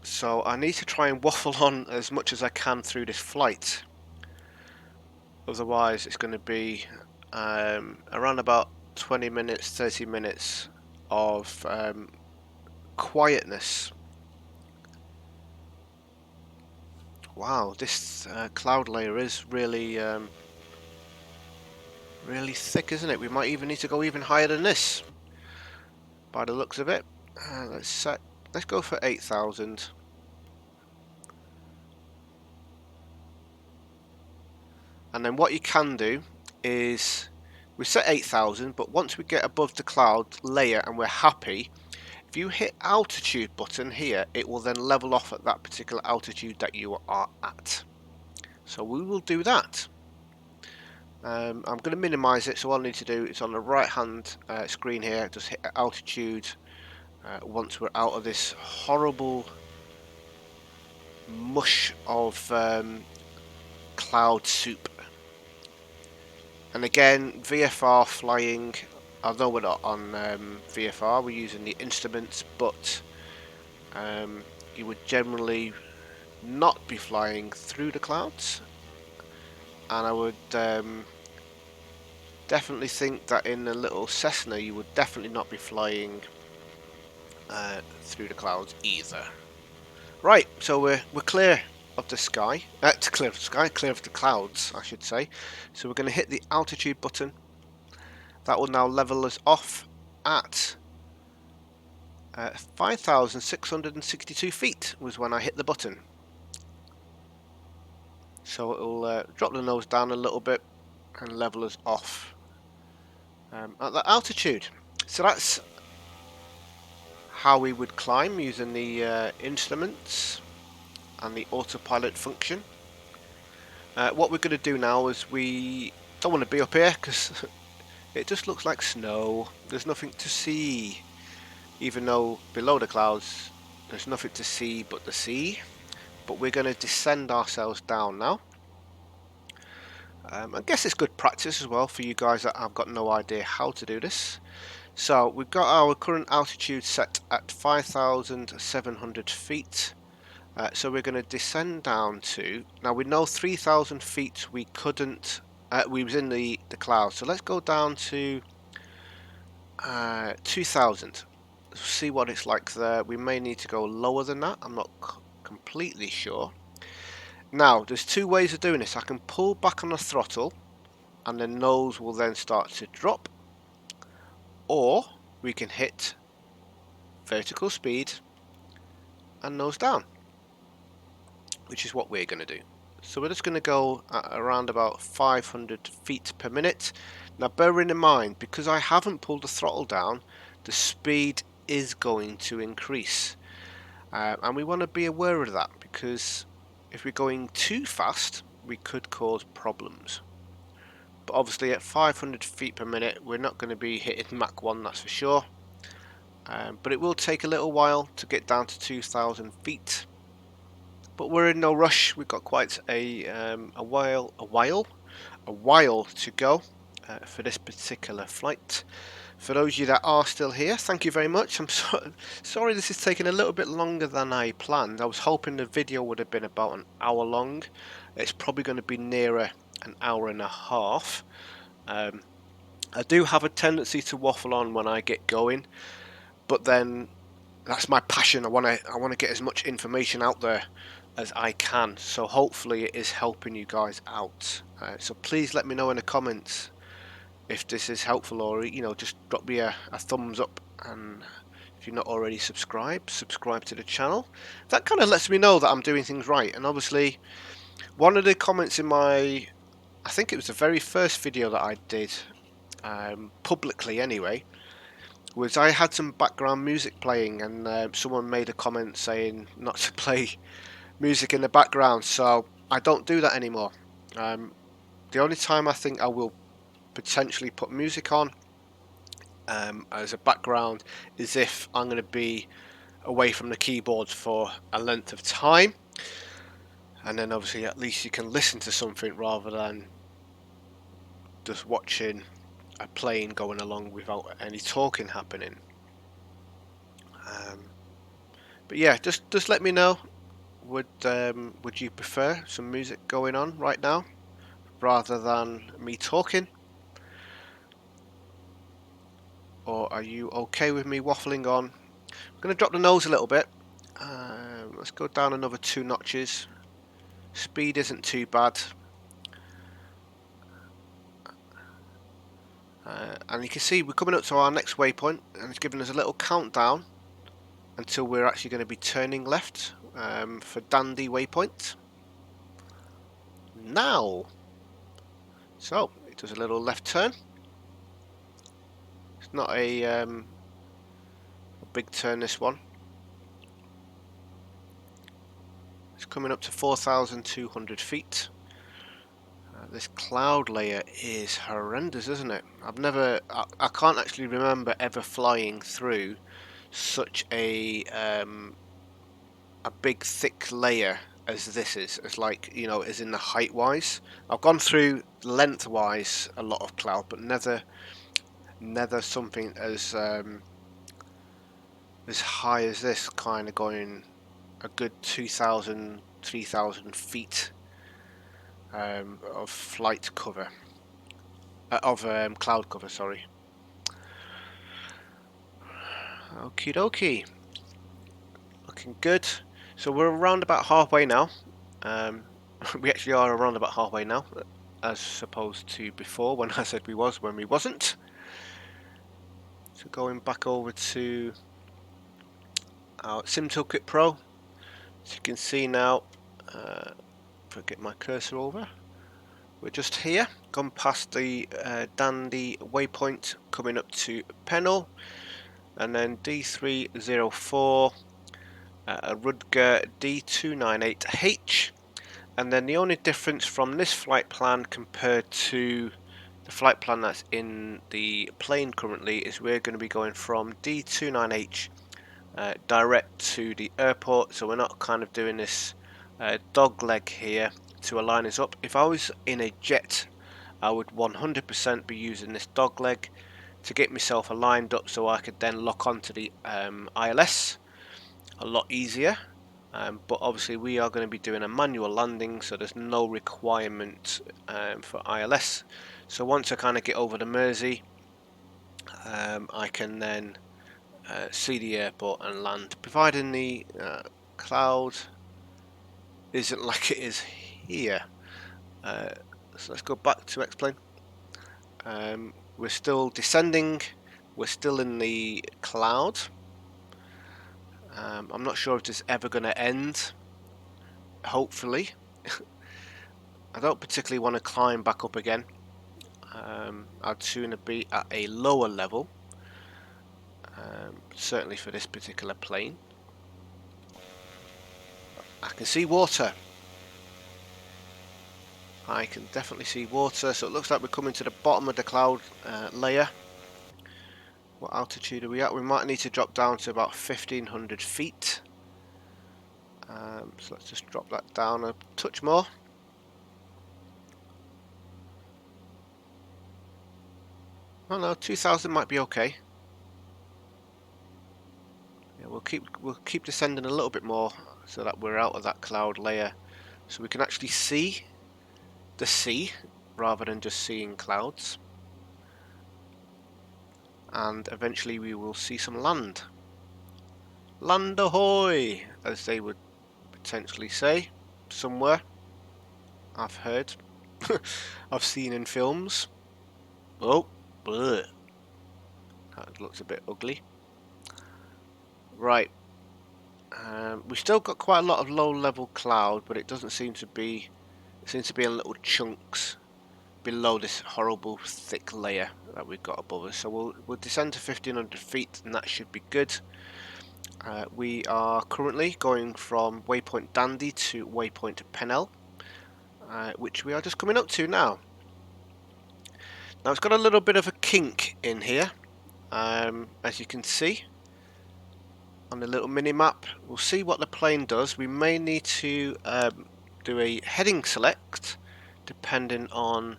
So I need to try and waffle on as much as I can through this flight. Otherwise it's going to be around about 20 minutes, 30 minutes of quietness. Wow, this cloud layer is really really thick, isn't it? We might even need to go even higher than this by the looks of it. Let's go for 8,000. And then what you can do is we set 8,000, but once we get above the cloud layer and we're happy, if you hit altitude button here, it will then level off at that particular altitude that you are at. So we will do that. I'm going to minimize it, so all I need to do is on the right hand screen here, just hit altitude once we're out of this horrible mush of cloud soup. And again, VFR flying, although we're not on VFR, we're using the instruments, but you would generally not be flying through the clouds, and I would definitely think that in a little Cessna you would definitely not be flying through the clouds either. Right, so we're clear of the sky, clear of the sky, clear of the clouds, I should say. So we're going to hit the altitude button. That will now level us off at 5,662 feet was when I hit the button. So it'll drop the nose down a little bit and level us off at that altitude. So that's how we would climb using the instruments and the autopilot function. What we're going to do now is we don't want to be up here because it just looks like snow. There's nothing to see, even though below the clouds there's nothing to see but the sea. But we're going to descend ourselves down now. I guess it's good practice as well for you guys that have got no idea how to do this. So we've got our current altitude set at 5,700 feet. So we're going to descend down to, now we know 3,000 feet we couldn't, we was in the clouds. So let's go down to 2,000. See what it's like there. We may need to go lower than that. I'm not completely sure. Now there's two ways of doing this. I can pull back on the throttle and the nose will then start to drop, or we can hit vertical speed and nose down, which is what we're going to do. So we're just going to go at around about 500 feet per minute. Now bearing in mind, because I haven't pulled the throttle down, the speed is going to increase. And we want to be aware of that, because if we're going too fast, we could cause problems. But obviously at 500 feet per minute, we're not going to be hitting Mach 1, that's for sure. But it will take a little while to get down to 2,000 feet. But we're in no rush. We've got quite a while to go for this particular flight. For those of you that are still here, thank you very much. I'm sorry this is taking a little bit longer than I planned. I was hoping the video would have been about an hour long. It's probably going to be nearer an hour and a half. I do have a tendency to waffle on when I get going, but then that's my passion. I want to get as much information out there as I can, so hopefully it is helping you guys out. So please let me know in the comments if this is helpful, or just drop me a thumbs up, and if you're not already subscribe to the channel. That kind of lets me know that I'm doing things right. And obviously one of the comments in my, I think it was the very first video that I did publicly anyway, was I had some background music playing, and someone made a comment saying not to play music in the background, so I don't do that anymore. The only time I think I will potentially put music on as a background is if I'm going to be away from the keyboard for a length of time, and then obviously at least you can listen to something rather than just watching a plane going along without any talking happening. But yeah, just let me know. Would you prefer some music going on right now rather than me talking? Or are you okay with me waffling on? I'm going to drop the nose a little bit. Let's go down another 2 notches. Speed isn't too bad. And you can see we're coming up to our next waypoint, and it's giving us a little countdown until we're actually going to be turning left for Dandy waypoint. Now! So, it does a little left turn. It's not a big turn, this one. It's coming up to 4,200 feet. This cloud layer is horrendous, isn't it? I can't actually remember ever flying through such a big thick layer as this is, as like, as in the height wise. I've gone through lengthwise a lot of cloud, but never something as high as this, kind of going a good 2,000, 3,000 feet of flight cover. of cloud cover, sorry. Okie dokie. Looking good. So we're around about halfway now. We actually are around about halfway now, as opposed to before when I said we was when we wasn't. So going back over to our simtoolkit Pro, as you can see now, if I get my cursor over, we're just here, gone past the dandy waypoint, coming up to Pennell, and then D304, a Rudger D298H, and then the only difference from this flight plan compared to the flight plan that's in the plane currently is we're going to be going from D29H direct to the airport, so we're not kind of doing this dog leg here to align us up. If I was in a jet, I would 100% be using this dog leg to get myself aligned up so I could then lock onto the ILS a lot easier. But obviously we are going to be doing a manual landing, so there's no requirement for ILS. So once I kind of get over the Mersey, I can then see the airport and land, providing the cloud isn't like it is here. So let's go back to Xplane. We're still descending, we're still in the cloud. I'm not sure if this is ever going to end. Hopefully. I don't particularly want to climb back up again. I'd sooner be at a lower level, certainly for this particular plane. I can see water. I can definitely see water, so it looks like we're coming to the bottom of the cloud layer. What altitude are we at? We might need to drop down to about 1500 feet. So let's just drop that down a touch more. Oh no, 2000 might be okay. Yeah, we'll keep descending a little bit more so that we're out of that cloud layer, so we can actually see the sea rather than just seeing clouds. And eventually we will see some land. Land ahoy, as they would potentially say somewhere. I've heard. I've seen in films. Oh, bleh. That looks a bit ugly. Right. We've still got quite a lot of low-level cloud, but it doesn't seem to be. It seems to be in little chunks below this horrible thick layer that we've got above us. So we'll descend to 1500 feet, and that should be good. We are currently going from waypoint Dandy to waypoint Pennell, which we are just coming up to now. Now it's got a little bit of a kink in here, as you can see on the little mini map. We'll see what the plane does. We may need to do a heading select depending on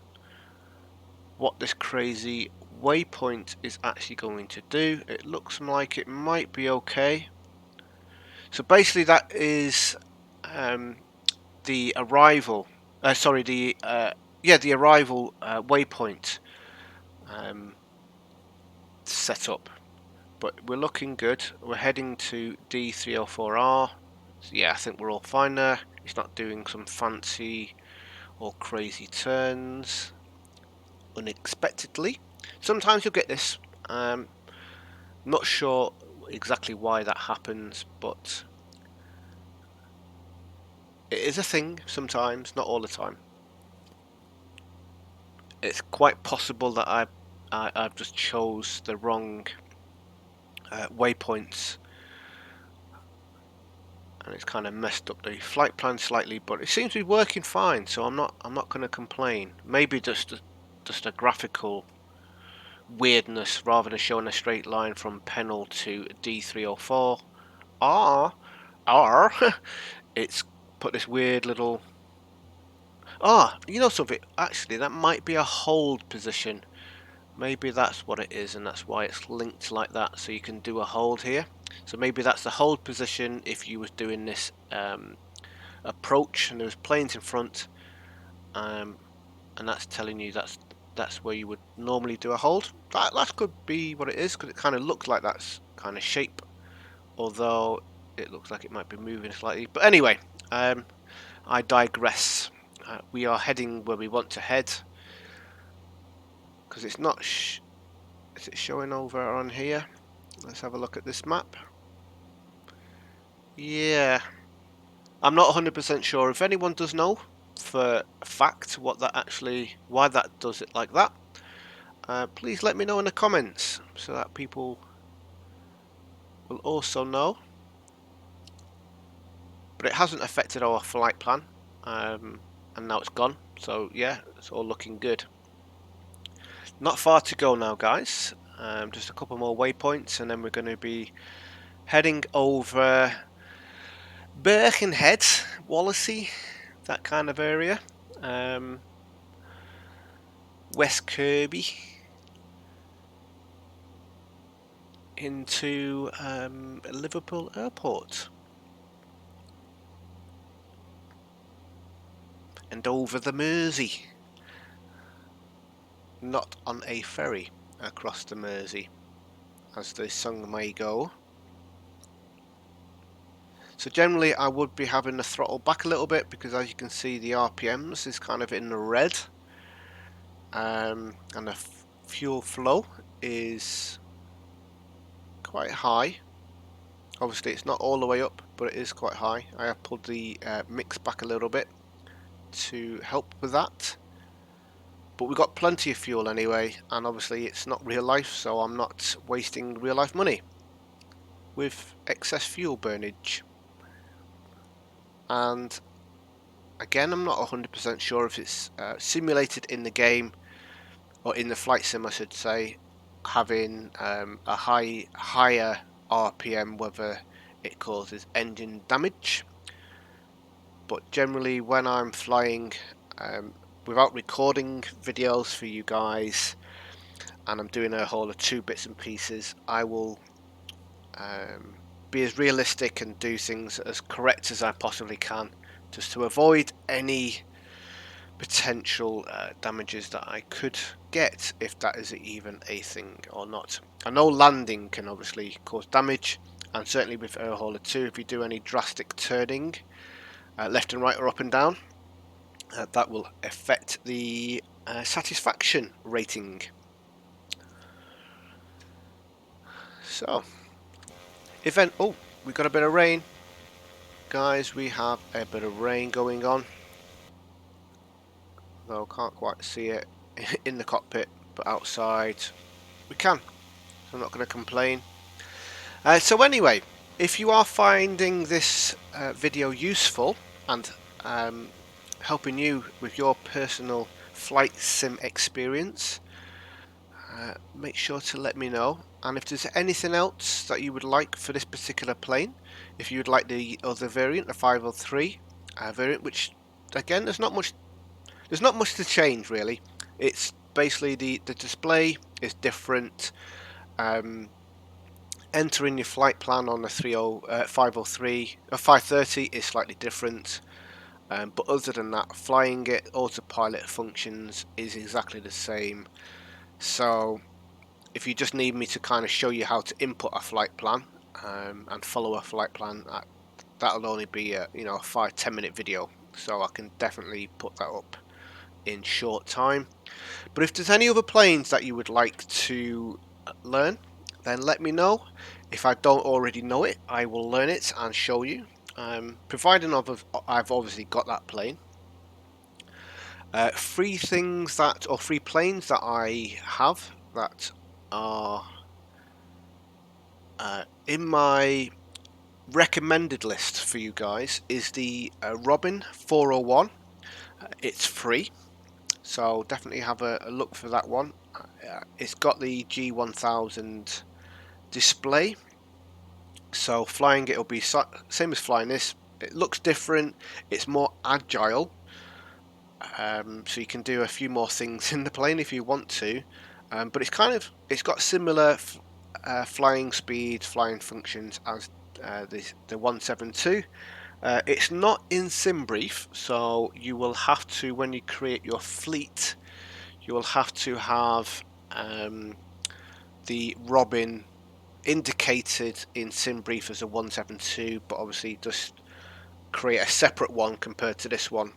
what this crazy waypoint is actually going to do. It looks like it might be okay. So basically that is the arrival the arrival waypoint setup, but we're looking good. We're heading to D304R. So yeah, I think we're all fine there. It's not doing some fancy or crazy turns unexpectedly. Sometimes you'll get this. Not sure exactly why that happens, but it is a thing sometimes, not all the time. It's quite possible that I've just chose the wrong waypoints, and it's kind of messed up the flight plan slightly, but it seems to be working fine, so I'm not going to complain. Maybe just a graphical weirdness rather than showing a straight line from Pennell to D304 R it's put this weird little you know something, actually that might be a hold position. Maybe that's what it is, and that's why it's linked like that, so you can do a hold here. So maybe that's the hold position if you was doing this approach and there was planes in front, and that's telling you that's that's where you would normally do a hold. That could be what it is, because it kind of looks like that's kind of shape, although it looks like it might be moving slightly. But anyway, I digress. We are heading where we want to head, because it's not is it showing over on here? Let's have a look at this map. Yeah, I'm not 100% sure. If anyone does know for a fact what that actually, why that does it like that, please let me know in the comments so that people will also know. But it hasn't affected our flight plan, and now it's gone. So yeah, it's all looking good. Not far to go now, guys. Just a couple more waypoints, and then we're going to be heading over Birkenhead, Wallasey, that kind of area. West Kirby into Liverpool Airport and over the Mersey, not on a ferry across the Mersey, as the song may go. So generally I would be having the throttle back a little bit, because as you can see the RPMs is kind of in the red, and the fuel flow is quite high. Obviously it's not all the way up, but it is quite high. I have pulled the mix back a little bit to help with that, but we've got plenty of fuel anyway, and obviously it's not real life, so I'm not wasting real life money with excess fuel burnage. And again, I'm not 100% sure if it's simulated in the game, or in the flight sim I should say, having a higher RPM, whether it causes engine damage. But generally when I'm flying without recording videos for you guys, and I'm doing a whole of 2 bits and pieces, I will be as realistic and do things as correct as I possibly can, just to avoid any potential damages that I could get, if that is even a thing or not. I know landing can obviously cause damage, and certainly with Air Hauler 2, if you do any drastic turning left and right or up and down, that will affect the satisfaction rating. So, oh, we got a bit of rain, guys. We have a bit of rain going on, though can't quite see it in the cockpit, but outside we can. So I'm not going to complain. So anyway, if you are finding this video useful and helping you with your personal flight sim experience, make sure to let me know. And if there's anything else that you would like for this particular plane, if you would like the other variant, the 503 variant, which again there's not much to change really. It's basically the display is different. Entering your flight plan on the 503 or 530 is slightly different, but other than that, flying it, autopilot functions is exactly the same. So if you just need me to kind of show you how to input a flight plan and follow a flight plan, that'll only be a 5-10 minute video, so I can definitely put that up in short time. But if there's any other planes that you would like to learn, then let me know. If I don't already know it, I will learn it and show you, providing I've obviously got that plane. 3 planes that I have that are in my recommended list for you guys is the Robin 401. It's free, so definitely have a look for that one. It's got the G1000 display, so flying it will be same as flying this. It looks different, it's more agile, so you can do a few more things in the plane if you want to, but it's got similar flying speed, flying functions as the 172. It's not in SimBrief, so you will have to, when you create your fleet, you will have to have the Robin indicated in SimBrief as a 172, but obviously just create a separate one compared to this one,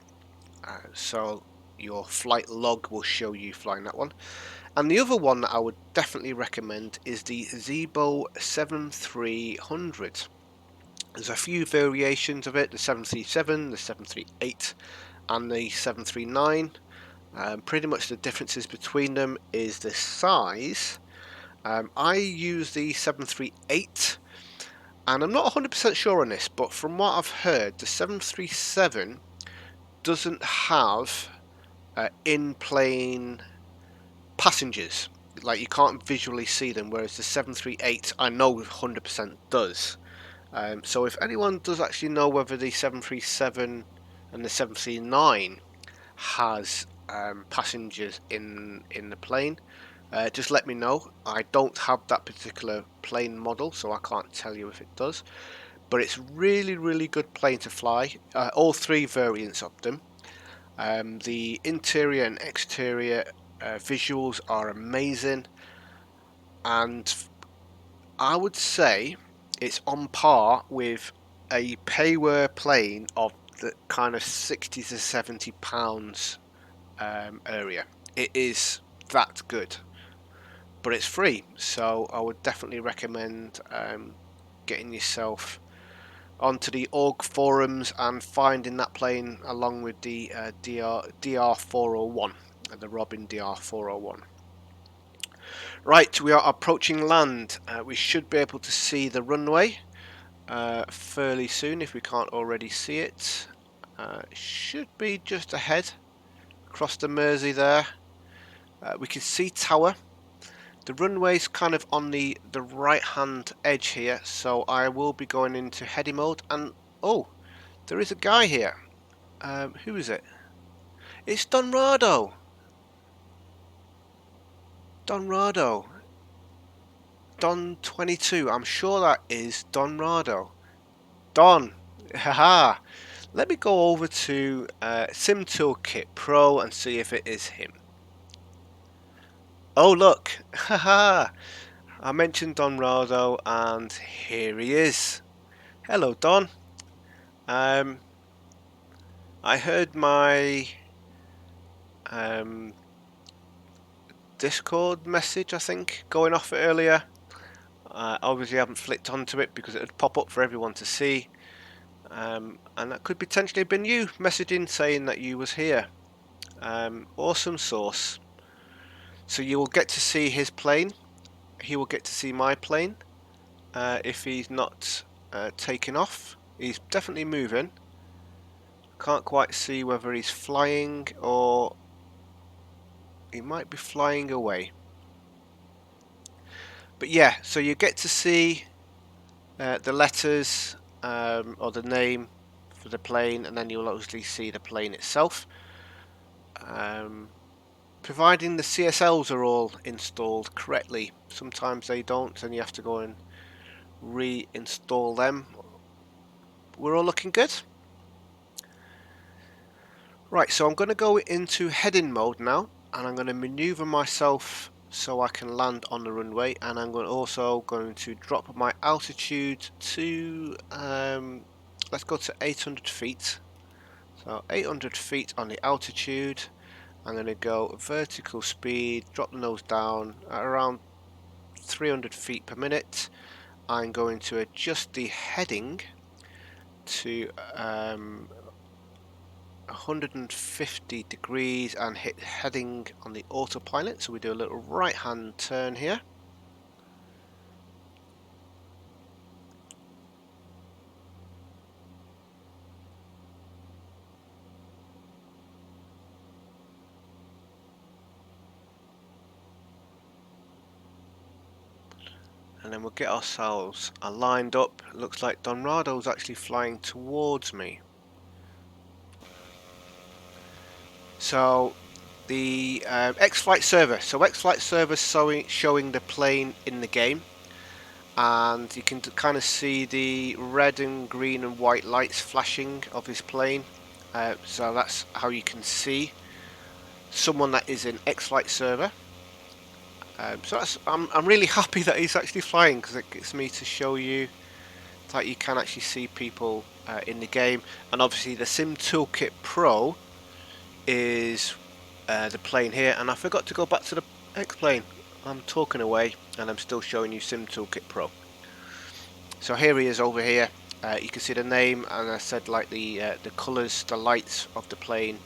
so your flight log will show you flying that one. And the other one that I would definitely recommend is the Zibo 7300. There's a few variations of it: the 737, the 738, and the 739. Pretty much the differences between them is the size. I use the 738, and I'm not 100% sure on this, but from what I've heard, the 737 doesn't have in-plane passengers. Like, you can't visually see them, whereas the 738 I know 100% does. So if anyone does actually know whether the 737 and the 739 has passengers in the plane, just let me know. I don't have that particular plane model, so I can't tell you if it does, but it's really good plane to fly. All three variants of them. The interior and exterior visuals are amazing, and I would say it's on par with a payware plane of the kind of 60 to 70 pounds area. It is that good, but it's free, so I would definitely recommend getting yourself onto the org forums and finding that plane along with the DR401, the Robin DR401. Right, we are approaching land. We should be able to see the runway fairly soon if we can't already see it. Should be just ahead, across the Mersey there. We can see tower. The runway's kind of on the right hand edge here, so I will be going into heady mode. And oh, there is a guy here. Who is it? It's Don Rado. Don Rado. Don 22. I'm sure that is Don Rado. Don. Haha. Let me go over to simtoolkit Pro and see if it is him. Oh look. Haha. I mentioned Don Rado and here he is. Hello Don. I heard my Discord message, I think, going off earlier. Obviously I haven't flicked onto it because it would pop up for everyone to see, and that could potentially have been you messaging saying that you was here. Awesome sauce. So you will get to see his plane, he will get to see my plane, if he's not taking off. He's definitely moving. Can't quite see whether he's flying or he might be flying away. But yeah, so you get to see the letters or the name for the plane, and then you'll obviously see the plane itself. Providing the CSLs are all installed correctly. Sometimes they don't, and you have to go and reinstall them. We're all looking good. Right, so I'm going to go into heading mode now, and I'm going to maneuver myself so I can land on the runway, and I'm also going to drop my altitude to let's go to 800 feet. So 800 feet on the altitude. I'm going to go vertical speed, drop the nose down at around 300 feet per minute. I'm going to adjust the heading to 150 degrees and hit heading on the autopilot. So we do a little right hand turn here. And then we'll get ourselves lined up. It looks like Don Rado's actually flying towards me. So the xflightserver. So xflightserver showing the plane in the game, and you can kind of see the red and green and white lights flashing of his plane. So that's how you can see someone that is in xflightserver. So I'm really happy that he's actually flying, because it gets me to show you that you can actually see people in the game. And obviously the simtoolkit Pro is the plane here, and I forgot to go back to the Xplane. I'm talking away and I'm still showing you simtoolkit Pro. So here he is over here. You can see the name, and I said like the colours, the lights of the plane.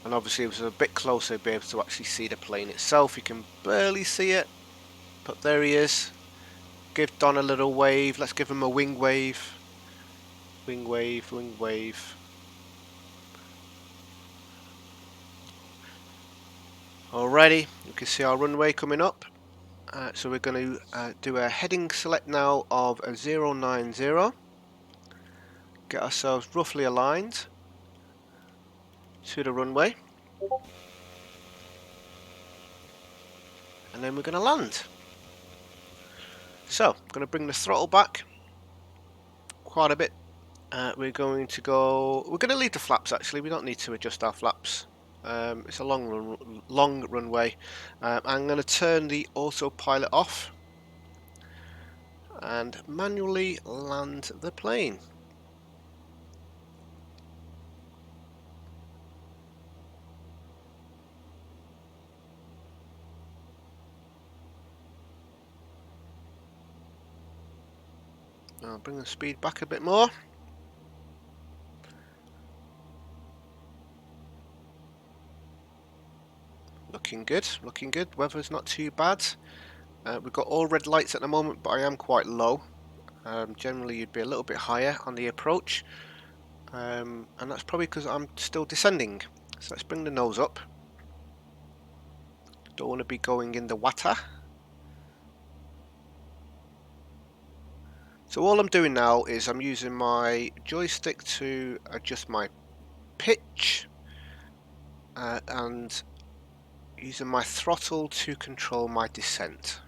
And obviously it was a bit closer to be able to actually see the plane itself. You can barely see it, but there he is. Give Don a little wave. Let's give him a wing wave. Wing wave, wing wave. Alrighty, you can see our runway coming up. So we're going to do a heading select now of a 090. Get ourselves roughly aligned to the runway. And then we're going to land. So, I'm going to bring the throttle back quite a bit. We're going to leave the flaps actually, we don't need to adjust our flaps. It's a long runway. I'm going to turn the autopilot off and manually land the plane. I'll bring the speed back a bit more. Looking good, looking good. Weather's not too bad. We've got all red lights at the moment, but I am quite low. Generally you'd be a little bit higher on the approach, and that's probably because I'm still descending. So let's bring the nose up. Don't want to be going in the water. So all I'm doing now is I'm using my joystick to adjust my pitch, and using my throttle to control my descent.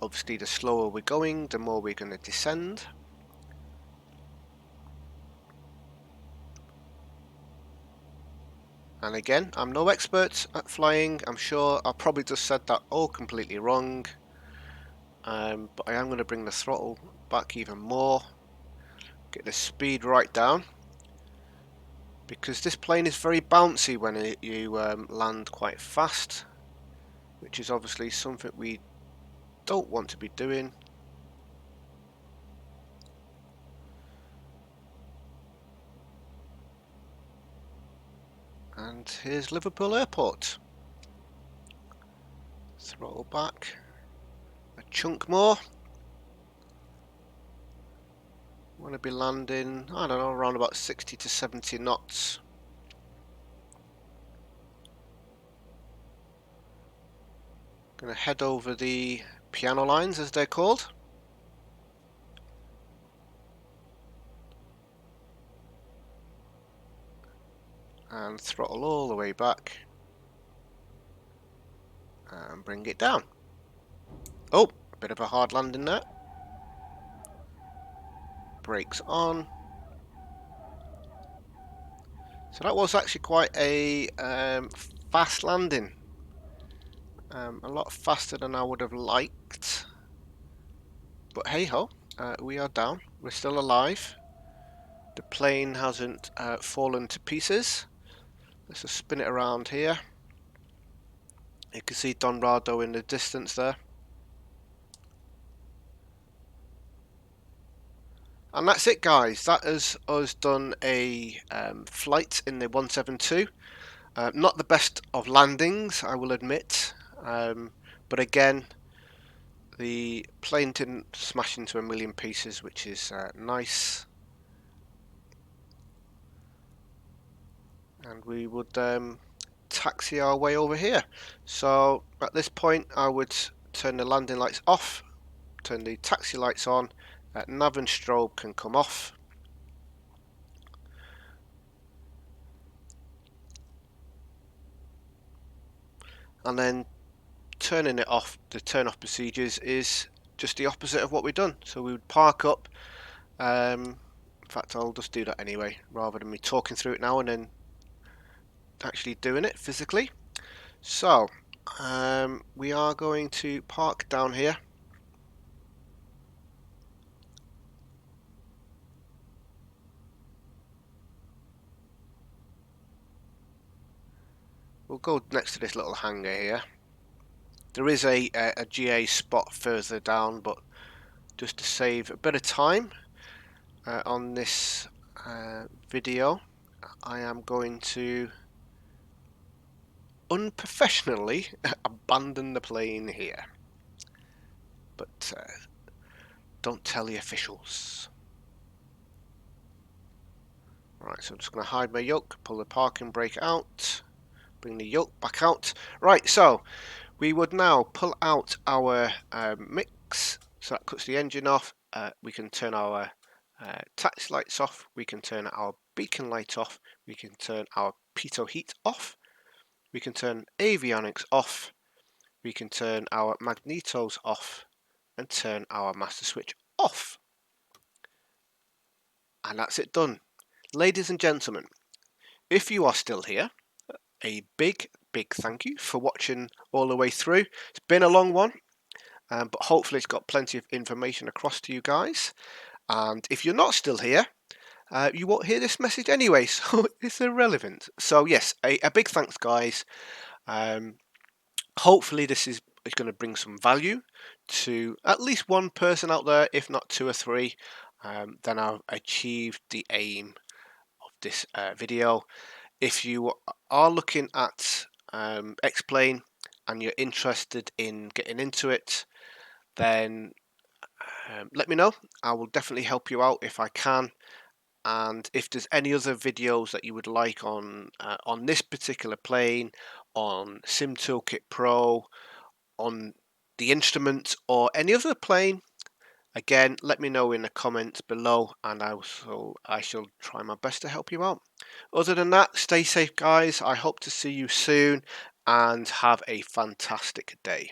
Obviously the slower we're going, the more we're going to descend. And again, I'm no expert at flying. I'm sure I probably just said that all completely wrong. But I am going to bring the throttle back even more. Get the speed right down. Because this plane is very bouncy when you land quite fast. Which is obviously something we don't want to be doing. And here's Liverpool Airport. Throttle back a chunk more. Want to be landing, I don't know, around about 60 to 70 knots. Going to head over the piano lines, as they're called. And throttle all the way back. And bring it down. Oh, a bit of a hard landing there. Brakes on. So that was actually quite a fast landing. A lot faster than I would have liked. But hey ho, we are down. We're still alive. The plane hasn't fallen to pieces. Let's just spin it around here. You can see Donrado in the distance there. And that's it, guys. That is us done a flight in the 172. Not the best of landings, I will admit. But again, the plane didn't smash into a million pieces, which is nice. And we would taxi our way over here. So at this point, I would turn the landing lights off, turn the taxi lights on. Nav and strobe can come off. And then turning it off, the turn off procedures is just the opposite of what we've done. So we would park up, fact, I'll just do that anyway, rather than me talking through it now and then actually doing it physically. So, we are going to park down here. We'll go next to this little hangar here. There is a GA spot further down, but just to save a bit of time on this video, I am going to unprofessionally abandon the plane here. But don't tell the officials. Right, so I'm just going to hide my yoke, pull the parking brake out, bring the yoke back out. Right, so we would now pull out our mix, so that cuts the engine off. We can turn our taxi lights off, we can turn our beacon light off, we can turn our pitot heat off, we can turn avionics off, we can turn our magnetos off, and turn our master switch off. And that's it done. Ladies and gentlemen, if you are still here, a big thank you for watching all the way through. It's been a long one, but hopefully it's got plenty of information across to you guys. And if you're not still here, you won't hear this message anyway, so it's irrelevant. So yes, a big thanks, guys. Hopefully this is going to bring some value to at least one person out there, if not 2 or 3. Then I've achieved the aim of this video. If you are looking at Xplane and you're interested in getting into it, then let me know. I will definitely help you out if I can. And if there's any other videos that you would like on this particular plane, on SimToolkit Pro, on the instrument, or any other plane, again, let me know in the comments below, and I shall try my best to help you out. Other than that, stay safe, guys. I hope to see you soon, and have a fantastic day.